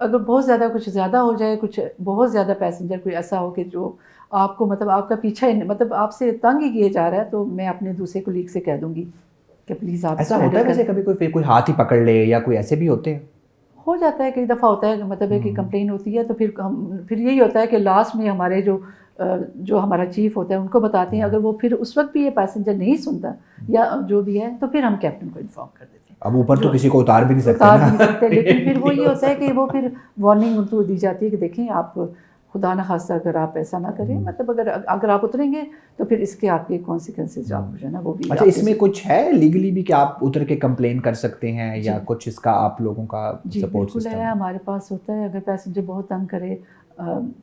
اگر بہت زیادہ کچھ زیادہ ہو جائے, کچھ بہت زیادہ پیسنجر کوئی ایسا ہو کہ جو آپ کو مطلب آپ کا پیچھا مطلب آپ سے تنگ ہی کیے جا رہا ہے, تو میں اپنے دوسرے کولیگ سے کہہ دوں گی کہ پلیز آپ. ایسا ہوتا ہے ویسے کبھی کوئی ہاتھ ہی پکڑ لے یا کوئی ایسے بھی ہوتے ہیں؟ ہو جاتا ہے, کئی دفعہ ہوتا ہے مطلب ہے کہ کمپلین ہوتی ہے تو پھر یہی ہوتا ہے کہ لاسٹ میں ہمارے جو ہمارا چیف ہوتا ہے ان کو بتاتے ہیں. اگر وہ پھر اس وقت بھی یہ پیسنجر نہیں سنتا یا جو بھی ہے تو پھر ہم کیپٹن کو انفارم کر دیتے ہیں. اب اوپر تو کسی کو اتار بھی نہیں سکتے لیکن پھر وہ یہ ہوتا ہے کہ وہ پھر وارننگ ان کو دی جاتی ہے کہ دیکھیں آپ خدا نہ خواستہ اگر آپ ایسا نہ کریں, مطلب اگر آپ اتریں گے تو پھر اس کے آپ کے کانسیکوینسز جو ہے نا وہ بھی. اچھا, اس میں کچھ ہے لیگلی بھی کہ آپ اتر کے کمپلین کر سکتے ہیں یا کچھ اس کا آپ لوگوں کا سپورٹ سسٹم ہے؟ ہمارے پاس ہوتا ہے, اگر پیسنجر بہت تنگ کرے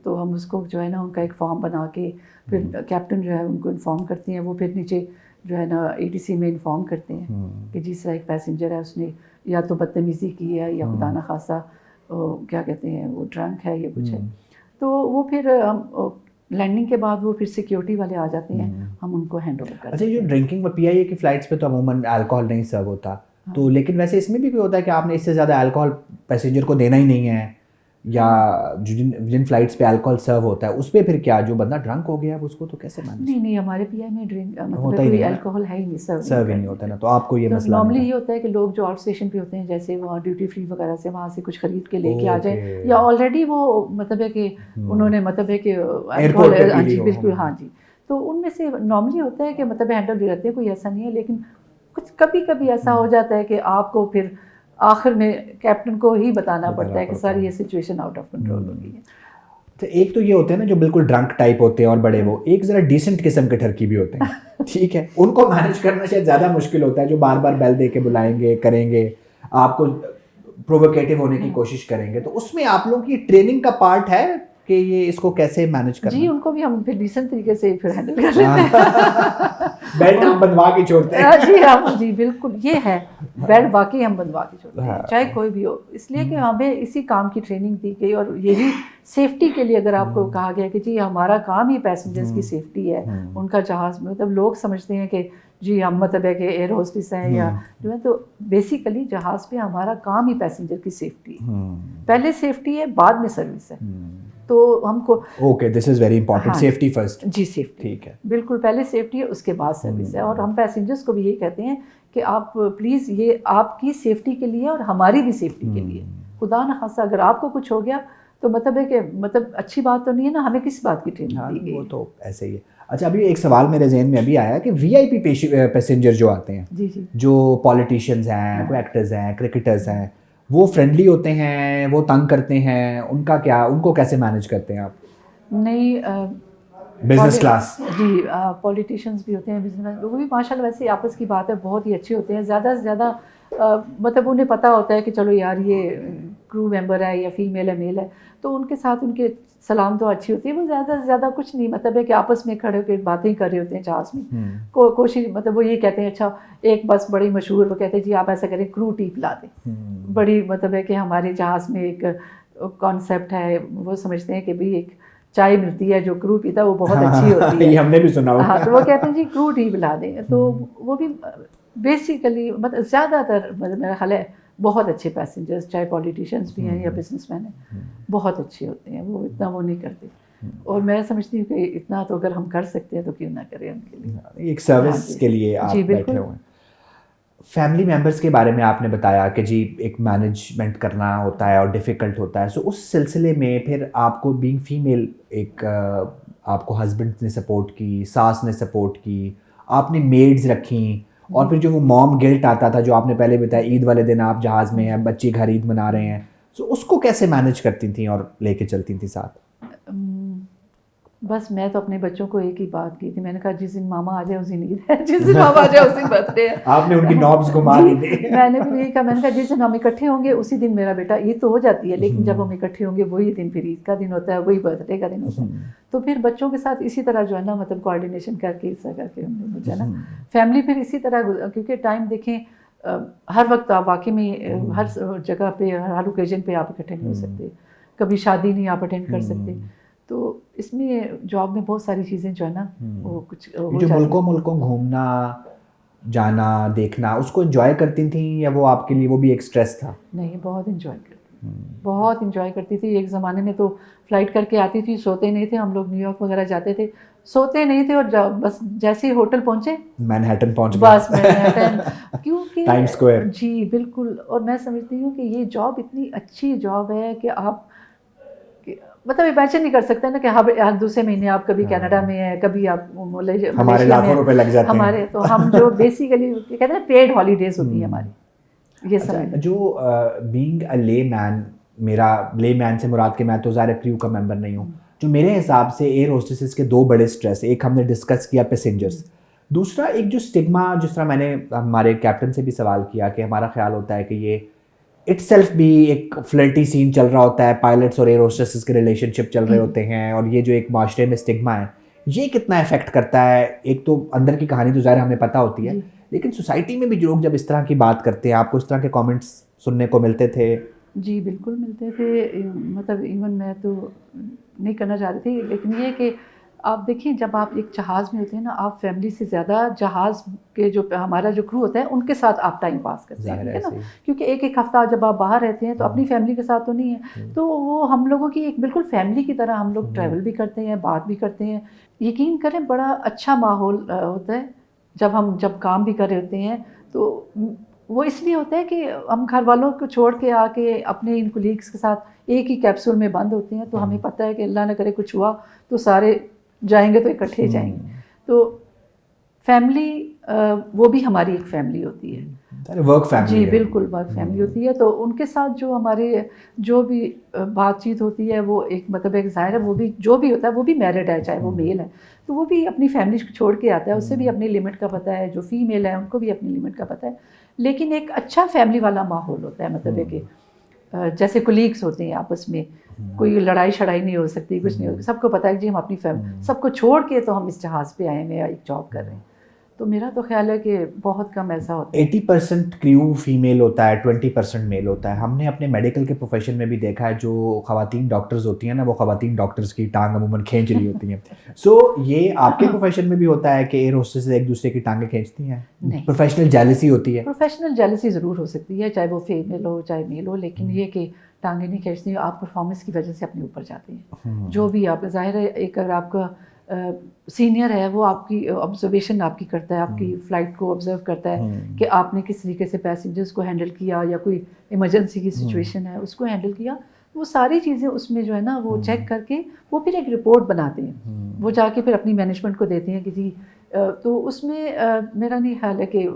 تو ہم اس کو جو ہے نا ان کا ایک فارم بنا کے پھر کیپٹن جو ہے ان کو انفارم کرتے ہیں. وہ پھر نیچے جو ہے نا ATC میں انفارم کرتے ہیں کہ جس طرح ایک پیسنجر ہے اس نے یا تو بدتمیزی کی ہے یا خدا نہ خواستہ کیا کہتے ہیں وہ ڈرنک ہے یا کچھ ہے, تو وہ پھر لینڈنگ کے بعد وہ پھر سیکیورٹی والے آ جاتے ہیں, ہم ان کو ہینڈ اوور کرتے ہیں. اچھا, جو ڈرنکنگ PIA کی فلائٹس پہ تو عموماً الکوہول نہیں سرو ہوتا, تو لیکن ویسے اس میں بھی کوئی ہوتا ہے کہ آپ نے اس سے زیادہ الکوہول پیسنجر کو دینا ہی نہیں ہے, یا جن فلائٹس پہ الکوہول سرو ہوتا ہے اس پہ پھر کیا جو بندہ ڈرنک ہو گیا ہے اس کو تو کیسے مینیج؟ نہیں ہمارے PI میں ڈرنک مطلب کوئی الکوہول ہے ہی نہیں, سرو ہی نہیں ہوتا نا, تو آپ کو یہ مسئلہ نارملی یہ ہوتا ہے کہ لوگ جو آؤٹ اسٹیشن پہ ہوتے ہیں جیسے وہاں ڈیوٹی فری وغیرہ سے وہاں سے کچھ خرید کے لے کے آ جائیں یا آلریڈی وہ مطلب ہے کہ انہوں نے مطلب ہے کہ جی بالکل ہاں جی, تو ان میں سے نارملی ہوتا ہے کہ مطلب ہینڈل بھی رہتے ہیں, کوئی ایسا نہیں ہے. لیکن کچھ کبھی ایسا ہو جاتا ہے کہ آپ کو پھر آخر میں کیپٹن کو ہی بتانا پڑتا ہے کہ سر یہ سچویشن آؤٹ آف کنٹرول ہو گئی ہے. تو ایک تو یہ ہوتے ہیں نا جو بالکل ڈرنک ٹائپ ہوتے ہیں اور بڑے, وہ ایک ذرا ڈیسنٹ قسم کے ٹھرکی بھی ہوتے ہیں, ٹھیک ہے, ان کو مینیج کرنا شاید زیادہ مشکل ہوتا ہے, جو بار بار بیل دے کے بلائیں گے, کریں گے, آپ کو پرووکیٹو ہونے کی کوشش کریں گے. تو اس میں آپ لوگوں کی ٹریننگ کا پارٹ ہے کہ یہ اس کو کیسے مینیج کرنا؟ جی ان کو بھی ہم پھر ڈیسنٹ طریقے سے پھر ہینڈل کر لیتے ہیں. بیلٹ ہم بندوا کے چھوڑتے ہیں. جی ہاں جی بالکل یہ ہے, بیلٹ واقعی ہم بندوا کے چھوڑتے ہیں چاہے کوئی بھی ہو, اس لیے کہ ہمیں اسی کام کی ٹریننگ دی گئی اور یہی سیفٹی کے لیے اگر آپ کو کہا گیا کہ جی ہمارا کام ہی پیسنجرز کی سیفٹی ہے, ان کا جہاز میں مطلب لوگ سمجھتے ہیں کہ جی ہم مطلب ہے کہ ایئر ہوسٹس ہیں یا جو ہے, تو بیسیکلی جہاز پہ ہمارا کام ہی پیسنجر کی سیفٹی ہے. پہلے سیفٹی ہے بعد میں سروس ہے, تو ہم کو okay this is very important, safety first. جی سیفٹی ٹھیک ہے, بالکل پہلے سیفٹی ہے اس کے بعد سروس ہے. اور ہم پیسنجرز کو بھی یہی کہتے ہیں کہ آپ پلیز یہ آپ کی سیفٹی کے لیے اور ہماری بھی سیفٹی کے لیے, خدا نہ خاصہ اگر آپ کو کچھ ہو گیا تو مطلب ہے کہ مطلب اچھی بات تو نہیں ہے نا, ہمیں کس بات کی ٹریننگ دی گئی؟ وہ تو ایسے ہی ہے. اچھا ابھی ایک سوال میرے ذہن میں ابھی آیا کہ VIP پیسنجر جو آتے ہیں, جو پالیٹیشینز ہیں, کوئی ایکٹرز ہیں, کرکٹرز ہیں, وہ فرینڈلی ہوتے ہیں, وہ تنگ کرتے ہیں, ان کا کیا, ان کو کیسے مینیج کرتے ہیں آپ؟ نہیں بزنس کلاس جی پولیٹیشینز بھی ہوتے ہیں, بزنس وہ بھی ماشاء اللہ ویسے آپس کی بات ہے بہت ہی اچھے ہوتے ہیں. زیادہ سے زیادہ مطلب انہیں پتہ ہوتا ہے کہ چلو یار یہ کرو ممبر ہے یا فیمیل ہے میل ہے, تو ان کے ساتھ ان کے سلام تو اچھی ہوتی ہے. وہ زیادہ سے زیادہ کچھ نہیں, مطلب ہے کہ آپس میں کھڑے ہو کے باتیں کر رہے ہوتے ہیں جہاز میں. کوشش مطلب وہ یہ کہتے ہیں اچھا ایک بس بڑی مشہور, وہ کہتے ہیں جی آپ ایسا کریں کرو ٹی پلا دیں. بڑی مطلب ہے کہ ہمارے جہاز میں ایک کانسیپٹ ہے, وہ سمجھتے ہیں کہ بھئی ایک چائے ملتی ہے جو کرو پیتا ہے وہ بہت اچھی ہوتی ہے. یہ ہم نے بھی سنا ہوا. ہاں تو وہ کہتے ہیں جی کرو ٹی پلا دیں, تو وہ بھی بیسیکلی مطلب زیادہ تر مطلب میرا خیال ہے بہت اچھے پیسنجرز, چاہے پولیٹیشینس بھی ہیں یا بزنس مین ہیں, بہت اچھے ہوتے ہیں, وہ اتنا وہ نہیں کرتے. اور میں سمجھتی ہوں کہ اتنا تو اگر ہم کر سکتے ہیں تو کیوں نہ کریں ان کے لیے, ایک سروس کے لیے آپ بیٹھے ہوئے ہیں. فیملی ممبرس کے بارے میں آپ نے بتایا کہ جی ایک مینجمنٹ کرنا ہوتا ہے اور ڈیفیکلٹ ہوتا ہے, سو اس سلسلے میں پھر آپ کو بینگ فیمیل ایک آپ کو ہسبینڈ نے سپورٹ کی, ساس نے سپورٹ کی, آپ نے میڈز رکھیں, اور پھر جو وہ موم گلٹ آتا تھا جو آپ نے پہلے بتایا عید والے دن آپ جہاز میں ہیں, بچی گھر عید منا رہے ہیں, سو اس کو کیسے مینیج کرتی تھیں اور لے کے چلتی تھیں ساتھ؟ بس میں تو اپنے بچوں کو ایک ہی بات کی تھی, میں نے کہا جس دن ماما آ جائے اس دن عید ہے, جس دن ماما آ جائے اس دن برتھ ڈے ہے. آپ نے ان کی نابز گھما دی تھی. میں نے پھر یہی کہا, میں نے کہا جس دن ہم اکٹھے ہوں گے اسی دن میرا بیٹا عید تو ہو جاتی ہے, لیکن جب ہم اکٹھے ہوں گے وہی دن پھر عید کا دن ہوتا ہے, وہی برتھ ڈے کا دن ہوتا ہے. تو پھر بچوں کے ساتھ اسی طرح جو ہے نا مطلب کوآرڈینیشن کر کے اس طرح کر کے ہم نے جو ہے نا فیملی پھر اسی طرح, کیونکہ ٹائم دیکھیں ہر وقت آپ واقعی میں ہر جگہ پہ ہر اوکیزن پہ آپ اکٹھے نہیں ہو سکتے, کبھی شادی نہیں آپ اٹینڈ کر سکتے. تو اس میں جاب میں بہت ساری چیزیں جو ہے نا وہ کچھ جو ملکوں گھومنا جانا دیکھنا اس کو انجوائے کرتی تھیں یا وہ آپ کے لیے وہ بھی ایک اسٹریس تھا؟ نہیں, بہت انجوائے کرتی, بہت انجوائے کرتی تھی. ایک زمانے میں تو فلائٹ کر کے آتی تھی, سوتے نہیں تھے ہم لوگ, نیو یارک وغیرہ جاتے تھے, سوتے نہیں تھے, اور بس جیسے ہی ہوٹل پہنچے مینہٹن پہنچ گئے, بس مینہٹن, کیونکہ ٹائم اسکوائر. جی بالکل. اور میں سمجھتی ہوں کہ یہ جاب اتنی اچھی جاب ہے کہ آپ مطلب امیجن نہیں کر سکتے نا کہ ہر دوسرے مہینے آپ کبھی کینیڈا میں ہیں, کبھی آپ ہمارے لاکھوں روپے لگ جاتے ہیں ہمارے, تو ہم جو بیسیکلی کہتے ہیں پیڈ ہالیڈیز ہوتی ہیں ہماری. یہ سمجھ جو بینگ اے لے مین, میرا لے مین سے مراد کہ میں تو ظاہر کریو کا ممبر نہیں ہوں, جو میرے حساب سے ایئر ہوسٹسز کے دو بڑے اسٹریس, ایک ہم نے ڈسکس کیا پیسنجرس, دوسرا ایک جو اسٹگما, جس طرح میں نے ہمارے کیپٹن سے بھی سوال کیا کہ ہمارا خیال ہوتا ہے کہ یہ اٹ سیلف بھی ایک فلرٹی سین چل رہا ہوتا ہے, پائلٹس اور ایئر ہوسٹسز کے ریلیشن شپ چل رہے ہوتے ہیں, اور یہ جو ایک معاشرے میں اسٹگما ہے یہ کتنا افیکٹ کرتا ہے؟ ایک تو اندر کی کہانی تو ظاہر ہمیں پتہ ہوتی ہے, لیکن سوسائٹی میں بھی لوگ جب اس طرح کی بات کرتے ہیں, آپ کو اس طرح کے کامنٹس سننے کو ملتے تھے؟ جی بالکل ملتے تھے, مطلب ایون میں تو نہیں کرنا چاہ رہی تھی, لیکن یہ کہ آپ دیکھیں جب آپ ایک جہاز میں ہوتے ہیں نا, آپ فیملی سے زیادہ جہاز کے جو ہمارا جو کرو ہوتا ہے ان کے ساتھ آپ ٹائم پاس کرتے ہیں, ٹھیک ہے نا, کیونکہ ایک ایک ہفتہ جب آپ باہر رہتے ہیں تو اپنی فیملی کے ساتھ تو نہیں ہے, تو وہ ہم لوگوں کی ایک بالکل فیملی کی طرح ہم لوگ ٹریول بھی کرتے ہیں, بات بھی کرتے ہیں. یقین کریں بڑا اچھا ماحول ہوتا ہے جب کام بھی کر رہے ہوتے ہیں. تو وہ اس لیے ہوتا ہے کہ ہم گھر والوں کو چھوڑ کے آ کے اپنے ان کولیگس کے ساتھ ایک ہی کیپسول میں بند ہوتے ہیں, تو ہمیں پتہ ہے کہ اللہ نہ کرے کچھ ہوا تو سارے جائیں گے تو اکٹھے جائیں گے. تو فیملی وہ بھی ہماری ایک فیملی ہوتی ہے, ورک فیملی. جی بالکل ورک فیملی ہوتی ہے. تو ان کے ساتھ جو ہمارے جو بھی بات چیت ہوتی ہے وہ ایک مطلب ایک ظاہر ہے وہ بھی جو بھی ہوتا ہے وہ بھی میرڈ ہے, چاہے وہ میل ہے, تو وہ بھی اپنی فیملی چھوڑ کے آتا ہے, اسے بھی اپنی لمٹ کا پتہ ہے, جو فیمیل ہے ان کو بھی اپنی لمٹ کا پتہ ہے, لیکن ایک اچھا فیملی والا ماحول ہوتا ہے. مطلب ہے کہ جیسے کولیگس ہوتے ہیں آپس میں, کوئی لڑائی شڑائی نہیں ہو سکتی, کچھ نہیں ہوتی, سب کو پتہ ہے کہ جی ہم اپنی سب کو چھوڑ کے تو ہم اس جہاز پہ آئے ہیں, ایک جاب کر رہے ہیں. تو میرا تو خیال ہے کہ بہت کم ایسا ہوتا ہے. 80% کریو فیمیل ہوتا ہے, 20% میل ہوتا ہے. ہم نے اپنے میڈیکل کے پروفیشن میں بھی دیکھا ہے جو خواتین ڈاکٹرز ہوتی ہیں نا, وہ خواتین ڈاکٹرز کی ٹانگ عموماً کھینچ رہی ہوتی ہیں. سو یہ آپ کے پروفیشن میں بھی ہوتا ہے کہ ایئر ہوسٹس ایک دوسرے کی ٹانگیں کھینچتی ہیں؟ پروفیشنل جیلسی ہوتی ہے؟ پروفیشنل جیلسی ضرور ہو سکتی ہے, چاہے وہ فیمیل ہو چاہے میل ہو, لیکن یہ کہ ٹانگیں نہیں کھینچتی, آپ پرفارمنس کی وجہ سے اپنے اوپر جاتے ہیں. جو بھی آپ ظاہر ہے, ایک اگر آپ کا سینئر ہے وہ آپ کی آبزرویشن آپ کی کرتا ہے, آپ کی فلائٹ کو آبزرو کرتا ہے کہ آپ نے کس طریقے سے پیسنجرس کو ہینڈل کیا, یا کوئی ایمرجنسی کی سچویشن ہے اس کو ہینڈل کیا, وہ ساری چیزیں اس میں جو ہے نا وہ چیک کر کے وہ پھر ایک رپورٹ بناتے ہیں, وہ جا کے پھر اپنی مینجمنٹ کو دیتے ہیں کہ جی. تو اس میں میرا نہیں خیال ہے کہ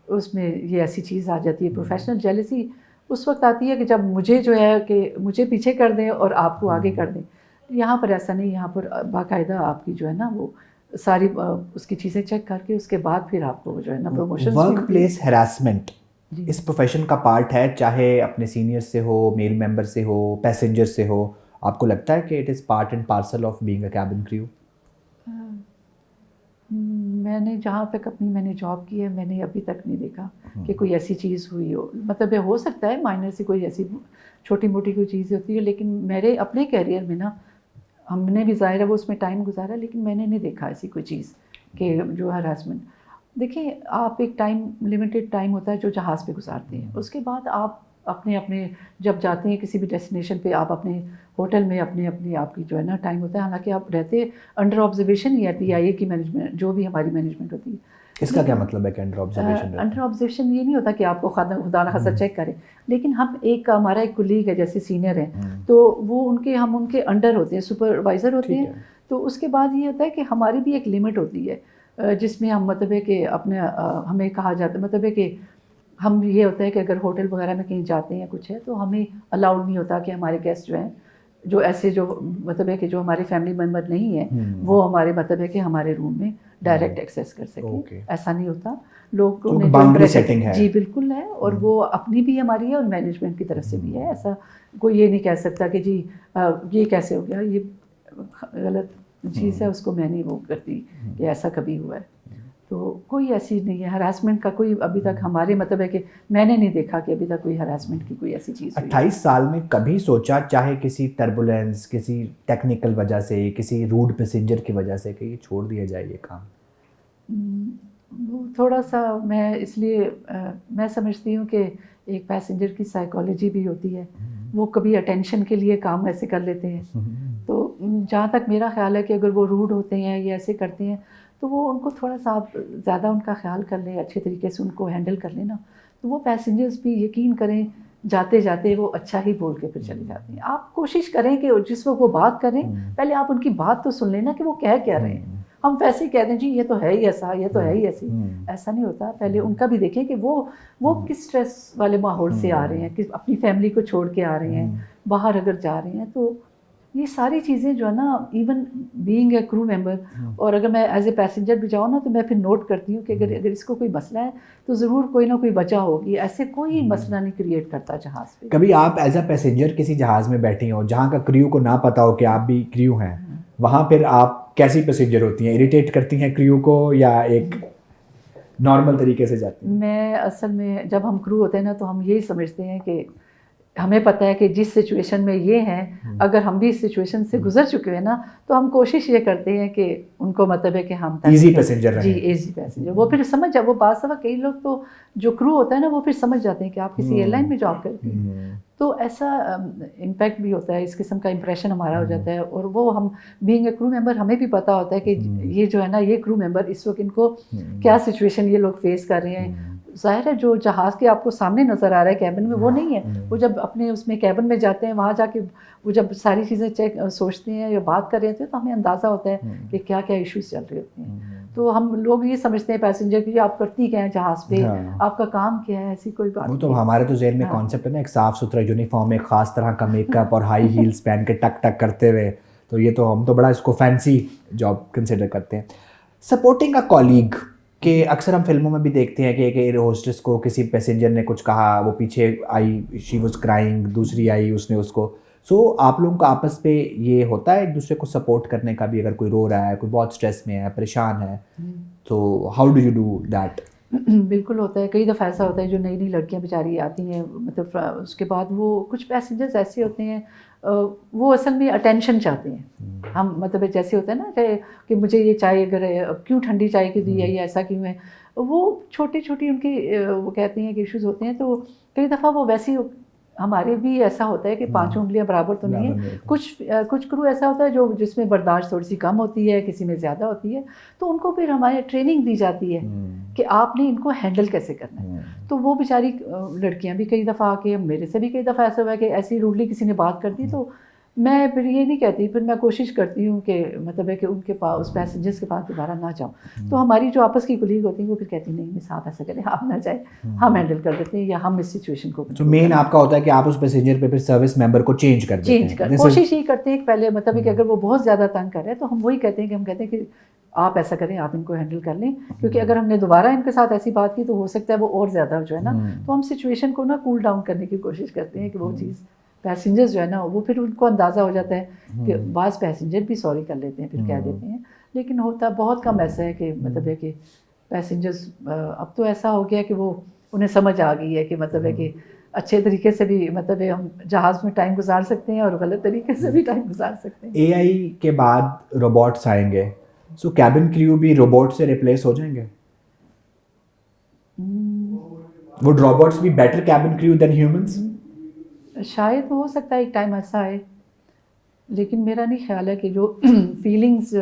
اس میں یہ ایسی چیز آ جاتی ہے. پروفیشنل جیلسی اس وقت آتی ہے کہ جب مجھے جو ہے کہ مجھے پیچھے کر دیں اور آپ کو آگے کر دیں. یہاں پر ایسا نہیں, یہاں پر باقاعدہ آپ کی جو ہے نا وہ ساری اس کی چیزیں چیک کر کے اس کے بعد پھر آپ کو جو ہے نا پروموشن. ورک پلیس ہراسمنٹ اس پروفیشن کا پارٹ ہے, چاہے اپنے سینئر سے ہو, میل ممبر سے ہو, پیسنجر سے ہو. آپ کو لگتا ہے کہ it is part and parcel of being a cabin crew? میں نے جہاں تک میں نے جاب کی ہے, میں نے ابھی تک نہیں دیکھا کہ کوئی ایسی چیز ہوئی ہو. مطلب ہو سکتا ہے مائنر سے کوئی ایسی چھوٹی موٹی کوئی چیز ہوتی ہے, لیکن میرے اپنے کیریئر میں نا ہم نے بھی ظاہر ہے وہ اس میں ٹائم گزارا, لیکن میں نے نہیں دیکھا ایسی کوئی چیز کہ جو ہراسمنٹ. دیکھیں آپ ایک ٹائم لمیٹیڈ ٹائم ہوتا ہے جو جہاز پہ گزارتے ہیں, اس کے بعد آپ اپنے جب جاتے ہیں کسی بھی ڈیسٹینیشن پہ, آپ اپنے ہوٹل میں اپنی آپ کی جو ہے نا ٹائم ہوتا ہے, حالانکہ آپ رہتے انڈر آبزرویشن ہی ہے PIA کی مینجمنٹ, جو بھی ہماری مینجمنٹ ہوتی ہے. اس کا کیا مطلب ہے کہ انڈر آبزرویشن؟ انڈر آبزرویشن یہ نہیں ہوتا کہ آپ کو خدا نخواستہ چیک کریں, لیکن ہم ہمارا ایک کولیگ ہے جیسے سینئر ہے, تو وہ ہم ان کے انڈر ہوتے ہیں, سپروائزر ہوتے ہیں. تو اس کے بعد یہ ہوتا ہے کہ ہماری بھی ایک لمٹ ہوتی ہے جس میں ہم مطلب ہے کہ اپنے ہمیں کہا جاتا ہے مطلب ہے کہ ہم یہ ہوتا ہے کہ اگر ہوٹل وغیرہ میں کہیں جاتے ہیں کچھ ہے تو ہمیں الاؤڈ نہیں ہوتا کہ ہمارے گیسٹ جو ہیں جو ایسے جو مطلب ہے کہ جو ہمارے فیملی ممبر نہیں ہیں وہ ہمارے مطلب ہے کہ ہمارے روم میں ڈائریکٹ ایکسیس کر سکیں. ایسا نہیں ہوتا, لوگوں نے باؤنڈری سیٹنگ ہے. جی بالکل ہے, اور وہ اپنی بھی ہماری ہے اور مینجمنٹ کی طرف سے بھی ہے. ایسا کوئی یہ نہیں کہہ سکتا کہ جی یہ کیسے ہو گیا, یہ غلط چیز ہے, اس کو میں نہیں وہ کرتی کہ ایسا کبھی ہوا ہے. تو کوئی ایسی نہیں ہے ہراسمنٹ کا, کوئی ابھی تک ہمارے مطلب ہے کہ میں نے نہیں دیکھا کہ ابھی تک کوئی ہراسمنٹ کی کوئی ایسی چیز. 28 سال میں کبھی سوچا چاہے کسی ٹربولینس, کسی ٹیکنیکل وجہ سے, کسی روڈ پیسنجر کی وجہ سے کہ یہ چھوڑ دیا جائے یہ کام؟ وہ تھوڑا سا میں اس لیے میں سمجھتی ہوں کہ ایک پیسنجر کی سائیکالوجی بھی ہوتی ہے, وہ کبھی اٹینشن کے لیے کام ایسے کر لیتے ہیں. تو جہاں تک میرا خیال ہے کہ اگر وہ روڈ ہوتے ہیں یا ایسے کرتے ہیں تو وہ ان کو تھوڑا سا آپ زیادہ ان کا خیال کر لیں, اچھے طریقے سے ان کو ہینڈل کر لیں نا, تو وہ پیسنجرز بھی یقین کریں جاتے جاتے وہ اچھا ہی بول کے پھر چلے جاتے ہیں. آپ کوشش کریں کہ جس وقت وہ بات کریں پہلے آپ ان کی بات تو سن لیں نا کہ وہ کہہ کیا رہے ہیں. ہم ویسے ہی کہہ دیں جی یہ تو ہے ہی ایسا, یہ تو ہے ہی ایسی, ایسا نہیں ہوتا. پہلے ان کا بھی دیکھیں کہ وہ کس سٹریس والے ماحول سے آ رہے ہیں, کہ اپنی فیملی کو چھوڑ کے آ رہے ہیں, باہر اگر جا رہے ہیں. تو یہ ساری چیزیں جو ہے نا, ایون بینگ اے کرو ممبر, اور اگر میں ایز اے پیسنجر بھی جاؤں نا تو میں پھر نوٹ کرتی ہوں کہ اگر اس کو کوئی مسئلہ ہے تو ضرور کوئی نہ کوئی وجہ ہوگی. ایسے کوئی مسئلہ نہیں کریٹ کرتا جہاز پہ. کبھی آپ ایز اے پیسنجر کسی جہاز میں بیٹھی ہوں جہاں کا کریو کو نہ پتا ہو کہ آپ بھی کریو ہیں, وہاں پھر آپ کیسی پیسنجر ہوتی ہیں؟ اریٹیٹ کرتی ہیں کریو کو یا ایک نارمل طریقے سے جاتی ہیں؟ میں اصل میں جب ہم کرو ہوتے ہیں نا تو ہم یہی سمجھتے ہیں کہ ہمیں پتہ ہے کہ جس سچویشن میں یہ ہیں, اگر ہم بھی اس سچویشن سے گزر چکے ہیں نا تو ہم کوشش یہ کرتے ہیں کہ ان کو مطلب ہے کہ ہم ایزی پیسنجر جی ایزی پیسنجر. وہ پھر سمجھ وہ بات سوا کئی لوگ تو جو کرو ہوتا ہے نا وہ پھر سمجھ جاتے ہیں کہ آپ کسی ایئر لائن میں جاب کرتے ہیں, تو ایسا امپیکٹ بھی ہوتا ہے, اس قسم کا امپریشن ہمارا ہو جاتا ہے. اور وہ ہم بینگ اے کرو ممبر ہمیں بھی پتہ ہوتا ہے کہ یہ جو ہے نا یہ کرو ممبر اس وقت ان کو کیا سچویشن یہ لوگ فیس کر رہے ہیں. ظاہر ہے جو جہاز کے آپ کو سامنے نظر آ رہا ہے کیبن میں وہ نہیں ہے, وہ جب اپنے اس میں کیبن میں جاتے ہیں وہاں جا کے وہ جب ساری چیزیں سوچتے ہیں یا بات کر رہے ہوتے ہیں تو ہمیں اندازہ ہوتا ہے کہ کیا کیا ایشوز چل رہے ہوتے ہیں. تو ہم لوگ یہ سمجھتے ہیں پیسنجر کی آپ کرتی کیا ہیں جہاز پہ, آپ کا کام کیا ہے, ایسی کوئی بات وہ تو ہمارے تو ذہن میں کانسیپٹ ہے نا, ایک صاف ستھرا یونیفارم, ایک خاص طرح کا میک اپ اور ہائی ہیلز پہن کے ٹک ٹک کرتے ہوئے, تو یہ تو ہم تو بڑا اس کو فینسی جاب کنسیڈر کرتے ہیں. سپورٹنگ اے کولیگ کہ اکثر ہم فلموں میں بھی دیکھتے ہیں کہ ایک ایئر ہوسٹس کو کسی پیسنجر نے کچھ کہا, وہ پیچھے آئی, شی واز کرائنگ, دوسری آئی, اس نے اس کو. سو آپ لوگوں کا آپس پہ یہ ہوتا ہے ایک دوسرے کو سپورٹ کرنے کا بھی, اگر کوئی رو رہا ہے, کوئی بہت اسٹریس میں ہے, پریشان ہے, تو how do you do that? بالکل ہوتا ہے. کئی دفعہ ایسا ہوتا ہے جو نئی نئی لڑکیاں بیچاری آتی ہیں, مطلب اس کے بعد وہ کچھ پیسنجرز ایسے ہوتے ہیں وہ اصل میں اٹینشن چاہتے ہیں. ہم مطلب جیسے ہوتا ہے نا کہ مجھے یہ چائے اگر کیوں ٹھنڈی چائے کی دی ہے یا ایسا کیوں ہے, وہ چھوٹی چھوٹی ان کی وہ کہتے ہیں کہ ایشوز ہوتے ہیں. تو کئی دفعہ وہ ویسی ہمارے بھی ایسا ہوتا ہے کہ 5 انگلیاں برابر تو نہیں ہیں. کچھ کرو ایسا ہوتا ہے جس میں برداشت تھوڑی سی کم ہوتی ہے, کسی میں زیادہ ہوتی ہے, تو ان کو پھر ہمارے ٹریننگ دی جاتی ہے کہ آپ نے ان کو ہینڈل کیسے کرنا ہے. تو وہ بیچاری لڑکیاں بھی کئی دفعہ آ کے, میرے سے بھی کئی دفعہ ایسا ہوا ہے کہ ایسی روڈلی کسی نے بات کر دی, تو میں پھر یہ نہیں کہتی, پھر میں کوشش کرتی ہوں کہ مطلب ہے کہ ان کے پاس اس پیسنجرس کے پاس دوبارہ نہ جاؤں. تو ہماری جو آپس کی کولیگ ہوتی ہیں وہ پھر کہتی ہیں نہیں مس آپ ایسا کریں, آپ نہ جائیں, ہم ہینڈل کر دیتے ہیں, یا ہم اس سچویشن کو. تو مین آپ کا ہوتا ہے کہ آپ اس پیسنجر پہ پھر سروس ممبر کو چینج کر دیتے ہیں. کوشش یہ کرتے ہیں کہ پہلے مطلب ہے کہ اگر وہ بہت زیادہ تنگ کر رہے ہیں تو ہم وہی کہتے ہیں کہ ہم کہتے ہیں کہ آپ ایسا کریں, آپ ان کو ہینڈل کر لیں, کیونکہ اگر ہم نے دوبارہ ان کے ساتھ ایسی بات کی تو ہو سکتا ہے وہ اور زیادہ جو ہے نا, تو ہم سچویشن کو نا کول ڈاؤن کرنے کی کوشش کرتے ہیں کہ وہ چیز پیسنجرز جو ہے نا وہ پھر ان کو اندازہ ہو جاتا ہے کہ بعض پیسنجر بھی سوری کر لیتے ہیں, پھر کہہ دیتے ہیں, لیکن ہوتا بہت کم ایسا ہے کہ مطلب ہے کہ پیسنجرز اب تو ایسا ہو گیا کہ وہ انہیں سمجھ آ گئی ہے کہ مطلب ہے کہ اچھے طریقے سے بھی مطلب ہے ہم جہاز میں ٹائم گزار سکتے ہیں اور غلط طریقے سے بھی ٹائم گزار سکتے ہیں. اے آئی کے بعد روبوٹس آئیں گے, سو کیبن کریو بھی روبوٹ سے ریپلیس ہو جائیں گے؟ Would robots be better cabin crew than humans? شاید ہو سکتا ہے ایک ٹائم ایسا ہے, لیکن میرا نہیں خیال ہے کہ جو فیلنگس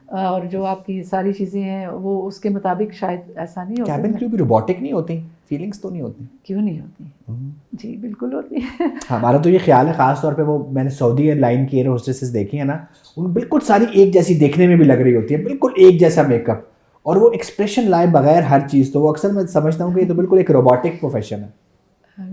اور جو آپ کی ساری چیزیں ہیں وہ اس کے مطابق شاید ایسا نہیں ہوتا. کیبن کریو بھی روبوٹک نہیں ہوتی, فیلنگس تو نہیں ہوتی؟ کیوں نہیں ہوتی؟ جی بالکل ہوتی ہے. ہمارا تو یہ خیال ہے, خاص طور پہ وہ میں نے سعودی ایئر لائن کی ایئر ہوسٹسز دیکھی ہیں نا, ان بالکل ساری ایک جیسی دیکھنے میں بھی لگ رہی ہوتی ہے, بالکل ایک جیسا میک اپ, اور وہ ایکسپریشن لائے بغیر ہر چیز. تو وہ اکثر میں سمجھتا ہوں کہ یہ تو بالکل ایک روبوٹک پروفیشن ہے.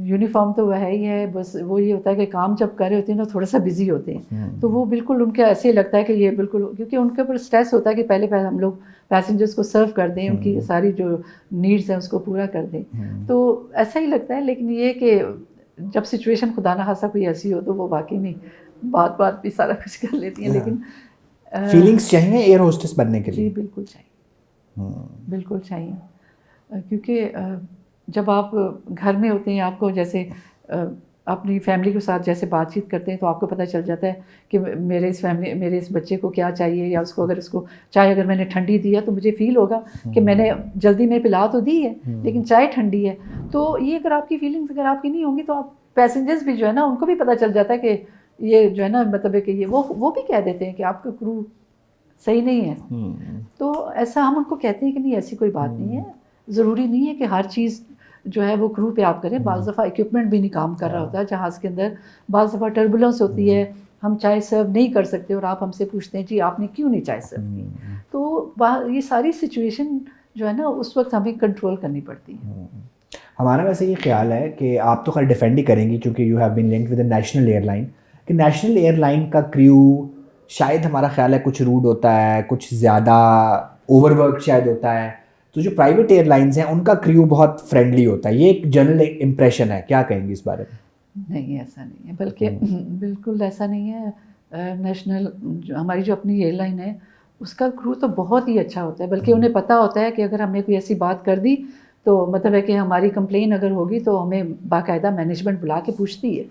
یونیفارم تو وہ ہے ہی ہے, بس وہ یہ ہوتا ہے کہ کام جب کر رہے ہوتے ہیں نا تھوڑا سا بزی ہوتے ہیں, تو وہ بالکل ان کے ایسے ہی لگتا ہے کہ یہ بالکل, کیونکہ ان کے اوپر اسٹریس ہوتا ہے کہ پہلے ہم لوگ پیسنجرس کو سرو کر دیں, ان کی ساری جو نیڈس ہیں اس کو پورا کر دیں, تو ایسا ہی لگتا ہے. لیکن یہ کہ جب سچویشن خدا نہ خاصا کوئی ایسی ہو تو وہ واقعی میں بات بھی سارا کچھ کر لیتی ہیں. لیکن فیلنگس چاہیے ایئر ہوسٹس بننے کے لیے؟ جی بالکل چاہیے, بالکل چاہیے, کیونکہ جب آپ گھر میں ہوتے ہیں آپ کو جیسے اپنی فیملی کے ساتھ جیسے بات چیت کرتے ہیں تو آپ کو پتہ چل جاتا ہے کہ میرے اس بچے کو کیا چاہیے, یا اس کو اگر اس کو چائے اگر میں نے ٹھنڈی دیا تو مجھے فیل ہوگا کہ میں نے جلدی میں پلا تو دی ہے لیکن چائے ٹھنڈی ہے. تو یہ اگر آپ کی فیلنگس اگر آپ کی نہیں ہوں گی تو آپ پیسنجرز بھی جو ہے نا ان کو بھی پتہ چل جاتا ہے کہ یہ جو ہے نا مطلب ہے کہ یہ وہ بھی کہہ دیتے ہیں کہ آپ کا کرو صحیح نہیں ہے. تو ایسا ہم ان کو کہتے ہیں کہ نہیں ایسی کوئی بات نہیں ہے, ضروری نہیں ہے کہ ہر چیز جو ہے وہ کرو پہ آپ کریں. بعض دفعہ اکوپمنٹ بھی نہیں کام کر رہا ہوتا ہے جہاز کے اندر, بعض دفعہ ٹربولنس ہوتی ہے, ہم چائے سرو نہیں کر سکتے اور آپ ہم سے پوچھتے ہیں جی آپ نے کیوں نہیں چائے سرو کی. تو یہ ساری سچویشن جو ہے نا اس وقت ہمیں کنٹرول کرنی پڑتی ہے. ہمارا ویسے یہ خیال ہے کہ آپ تو خیر ڈیفینڈ ہی کریں گی کیونکہ you have been linked with a national airline, کہ نیشنل ایئر لائن کا کریو شاید ہمارا خیال ہے کچھ روڈ ہوتا ہے, کچھ زیادہ اوور ورک شاید ہوتا ہے, تو جو پرائیویٹ ایئر لائنز ہیں ان کا کریو بہت فرینڈلی ہوتا ہے. یہ ایک جنرل امپریشن ہے, کیا کہیں گی اس بارے میں؟ نہیں ایسا نہیں ہے, بلکہ بالکل ایسا نہیں ہے. نیشنل ہماری جو اپنی ایئر لائن ہے اس کا کرو تو بہت ہی اچھا ہوتا ہے, بلکہ انہیں پتہ ہوتا ہے کہ اگر ہم نے کوئی ایسی بات کر دی تو مطلب ہے کہ ہماری کمپلین اگر ہوگی تو ہمیں باقاعدہ مینجمنٹ بلا کے پوچھتی ہے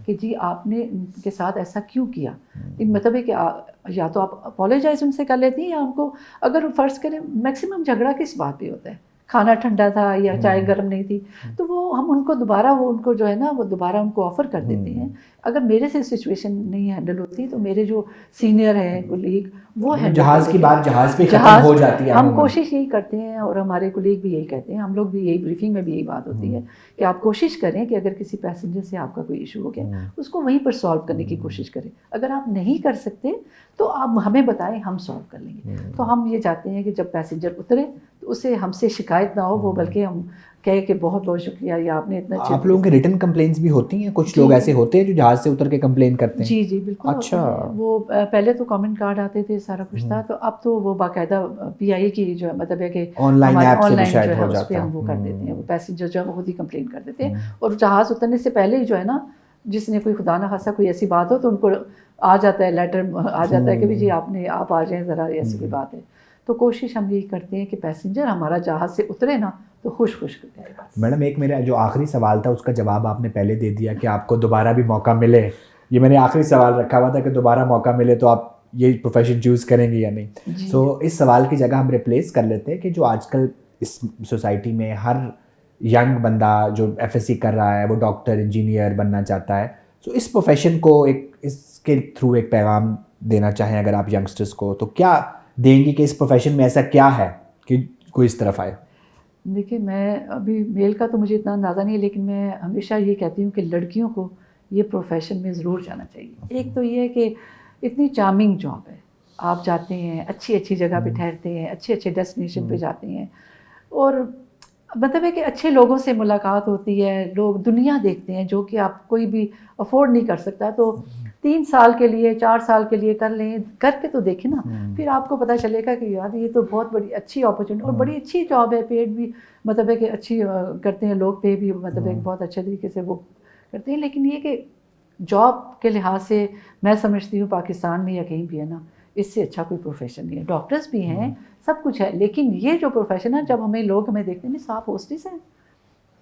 کہ جی آپ نے ان کے ساتھ ایسا کیوں کیا. مطلب ہے کہ یا تو آپ اپولوجائز ان سے کر لیتی ہیں, یا ان کو اگر فرض کریں میکسیمم جھگڑا کس بات پہ ہوتا ہے, کھانا ٹھنڈا تھا یا چائے گرم نہیں تھی, تو وہ ہم ان کو دوبارہ وہ ان کو جو ہے نا وہ دوبارہ ان کو آفر کر دیتے ہیں. اگر میرے سے سچویشن نہیں ہینڈل ہوتی تو میرے جو سینئر ہیں کولیگ وہ جہاز کی بات جہاز پہ ختم ہو جاتی ہے. ہم کوشش یہی کرتے ہیں اور ہمارے کولیگ بھی یہی کہتے ہیں, ہم لوگ بھی یہی بریفنگ میں بھی یہی بات ہوتی ہے کہ آپ کوشش کریں کہ اگر کسی پیسنجر سے آپ کا کوئی ایشو ہو گیا اس کو وہیں پر سالو کرنے کی کوشش کریں. اگر آپ نہیں کر سکتے تو آپ ہمیں بتائیں, ہم سالو کر لیں گے. تو ہم یہ چاہتے ہیں کہ جب پیسنجر اترے تو اسے ہم سے شکایت نہ ہو, وہ بلکہ ہم کہے کہ بہت بہت شکریہ یا آپ نے اتنا اچھا. آپ لوگوں کے ریٹن کمپلینس بھی ہوتی ہیں؟ کچھ لوگ ایسے ہوتے ہیں جو جہاز سے اتر کے کمپلین کرتے ہیں؟ جی جی بالکل. اچھا. وہ پہلے تو کامنٹ کارڈ آتے تھے, سارا کچھ تھا, تو اب تو وہ باقاعدہ پی آئی اے کی جو مطلب ہے کہ آن لائن ایپ سے جو شاید ہے ہو اس جاتا پہ ہے. ہم وہ کر دیتے ہیں, وہ پیسنجر جو ہے خود ہی کمپلین کر دیتے ہیں. اور جہاز اترنے سے پہلے ہی جو ہے نا جس نے کوئی خدا نہ خاصا کوئی ایسی بات ہو تو ان کو آ جاتا ہے لیٹر آ جاتا ہے کہ جی آپ آ جائیں ذرا, ایسی کوئی بات ہے. تو کوشش ہم یہی کرتے ہیں کہ پیسنجر ہمارا جہاز سے اترے نا تو خوش کرتے ہیں. میڈم ایک میرا جو آخری سوال تھا اس کا جواب آپ نے پہلے دے دیا کہ آپ کو دوبارہ بھی موقع ملے, یہ میں نے آخری سوال رکھا ہوا تھا کہ دوبارہ موقع ملے تو آپ یہ پروفیشن چوز کریں گے یا نہیں. سو اس سوال کی جگہ ہم ریپلیس کر لیتے ہیں کہ جو آج کل اس سوسائٹی میں ہر ینگ بندہ جو ایف ایس سی کر رہا ہے وہ ڈاکٹر انجینئر بننا چاہتا ہے, سو اس پروفیشن کو اس کے تھرو ایک پیغام دینا چاہیں اگر آپ ینگسٹرس کو, تو کیا دیں گی کہ اس پروفیشن میں ایسا کیا ہے کہ کوئی اس طرف آئے؟ دیکھیے میں ابھی میل کا تو مجھے اتنا اندازہ نہیں ہے, لیکن میں ہمیشہ یہ کہتی ہوں کہ لڑکیوں کو یہ پروفیشن میں ضرور جانا چاہیے. ایک تو یہ ہے کہ اتنی چارمنگ جاب ہے, آپ جاتے ہیں اچھی اچھی جگہ پہ ٹھہرتے ہیں, اچھے اچھے ڈیسٹینیشن پہ جاتے ہیں, اور مطلب ہے کہ اچھے لوگوں سے ملاقات ہوتی ہے, لوگ دنیا دیکھتے ہیں جو کہ آپ کوئی بھی افورڈ نہیں کر سکتا. تو 3 سال کے لیے 4 سال کے لیے کر لیں, کر کے تو دیکھیں نا, پھر آپ کو پتہ چلے گا کہ یار یہ تو بہت بڑی اچھی اپرچونیٹی اور بڑی اچھی جاب ہے. پیڈ بھی مطلب ہے کہ اچھی کرتے ہیں لوگ, پے بھی مطلب ہے بہت اچھے طریقے سے وہ کرتے ہیں. لیکن یہ کہ جاب کے لحاظ سے میں سمجھتی ہوں پاکستان میں یا کہیں بھی ہے نا, اس سے اچھا کوئی پروفیشن نہیں ہے. ڈاکٹرز بھی ہیں, سب کچھ ہے, لیکن یہ جو پروفیشن ہے جب لوگ ہمیں دیکھتے ہیں, صاف ہوسٹس ہیں,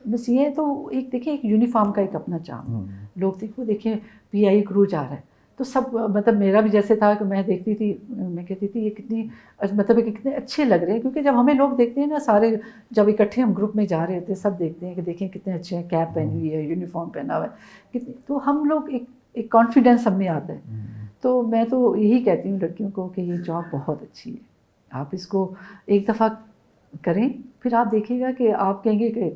بس یہ تو ایک دیکھیں ایک یونیفارم کا ایک اپنا چام، لوگ دیکھیں پی آئی کرو جا رہا ہے تو سب مطلب میرا بھی جیسے تھا کہ میں دیکھتی تھی، میں کہتی تھی یہ کتنی مطلب کتنے اچھے لگ رہے ہیں، کیونکہ جب ہمیں لوگ دیکھتے ہیں نا سارے، جب اکٹھے ہم گروپ میں جا رہے ہوتے ہیں سب دیکھتے ہیں کہ دیکھیں کتنے اچھے ہیں، کیپ پہنی ہوئی ہے، یونیفارم پہنا ہوا ہے کتنی، تو ہم لوگ ایک کانفیڈینس ہم میں آتا ہے. تو میں تو یہی کہتی ہوں لڑکیوں کو کہ یہ جاب بہت اچھی ہے، آپ اس کو ایک دفعہ کریں پھر آپ دیکھیے گا کہ آپ کہیں گے کہ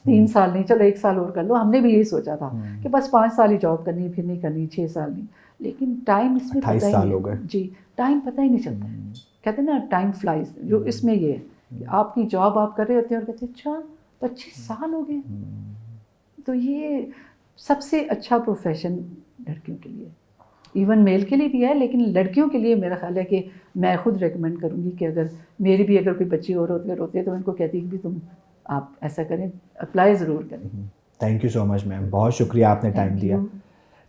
3 سال نہیں، چلو 1 سال اور کر لو. ہم نے بھی یہی سوچا تھا کہ بس 5 سال ہی جاب کرنی پھر نہیں کرنی، 6 سال نہیں، لیکن ٹائم اس میں پتہ ہی نہیں. ہو گئے جی، ٹائم پتہ ہی نہیں چلتا. کہتے ہیں نا ٹائم فلائز، جو اس میں یہ ہے کہ آپ کی جاب آپ کر رہے ہوتے ہیں اور کہتے ہیں اچھا 25 سال ہو گئے. تو یہ سب سے اچھا پروفیشن لڑکیوں کے لیے، ایون میل کے لیے بھی ہے، لیکن لڑکیوں کے لیے میرا خیال ہے کہ میں خود ریکمینڈ کروں گی کہ اگر میری بھی اگر کوئی بچی اور ہوتی ہے تو میں ان کو کہتی کہ بھی تم آپ ایسا کریں، اپلائی ضرور کریں. تھینک یو سو مچ میم، بہت شکریہ آپ نے ٹائم دیا.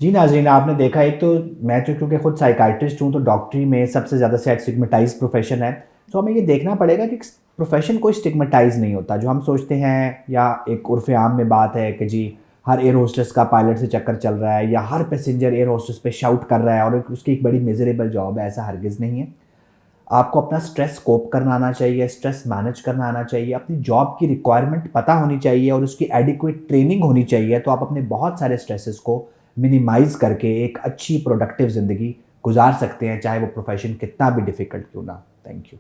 جی ناظرین، آپ نے دیکھا، ایک تو میں تو کیونکہ خود سائیکائٹرسٹ ہوں تو ڈاکٹری میں سب سے زیادہ اسٹگمیٹائز پروفیشن ہے. سو ہمیں یہ دیکھنا پڑے گا کہ پروفیشن کوئی اسٹگمیٹائز نہیں ہوتا. جو ہم سوچتے ہیں یا ایک عرف عام میں بات ہے کہ جی ہر ایئر ہوسٹس کا پائلٹ سے چکر چل رہا ہے یا ہر پیسنجر ایئر ہوسٹس پہ شاؤٹ کر رہا ہے اور اس کی ایک بڑی میزریبل جاب ہے، ایسا ہرگز نہیں ہے. آپ کو اپنا اسٹریس کوپ کرنا آنا چاہیے، اسٹریس مینیج کرنا آنا چاہیے، اپنی جاب کی ریکوائرمنٹ پتہ ہونی چاہیے اور اس کی ایڈیکویٹ ٹریننگ ہونی چاہیے. تو آپ اپنے بہت سارے اسٹریسز کو منیمائز کر کے ایک اچھی پروڈکٹیو زندگی گزار سکتے ہیں، چاہے وہ پروفیشن کتنا بھی ڈیفیکلٹ کیوں نہ. Thank you.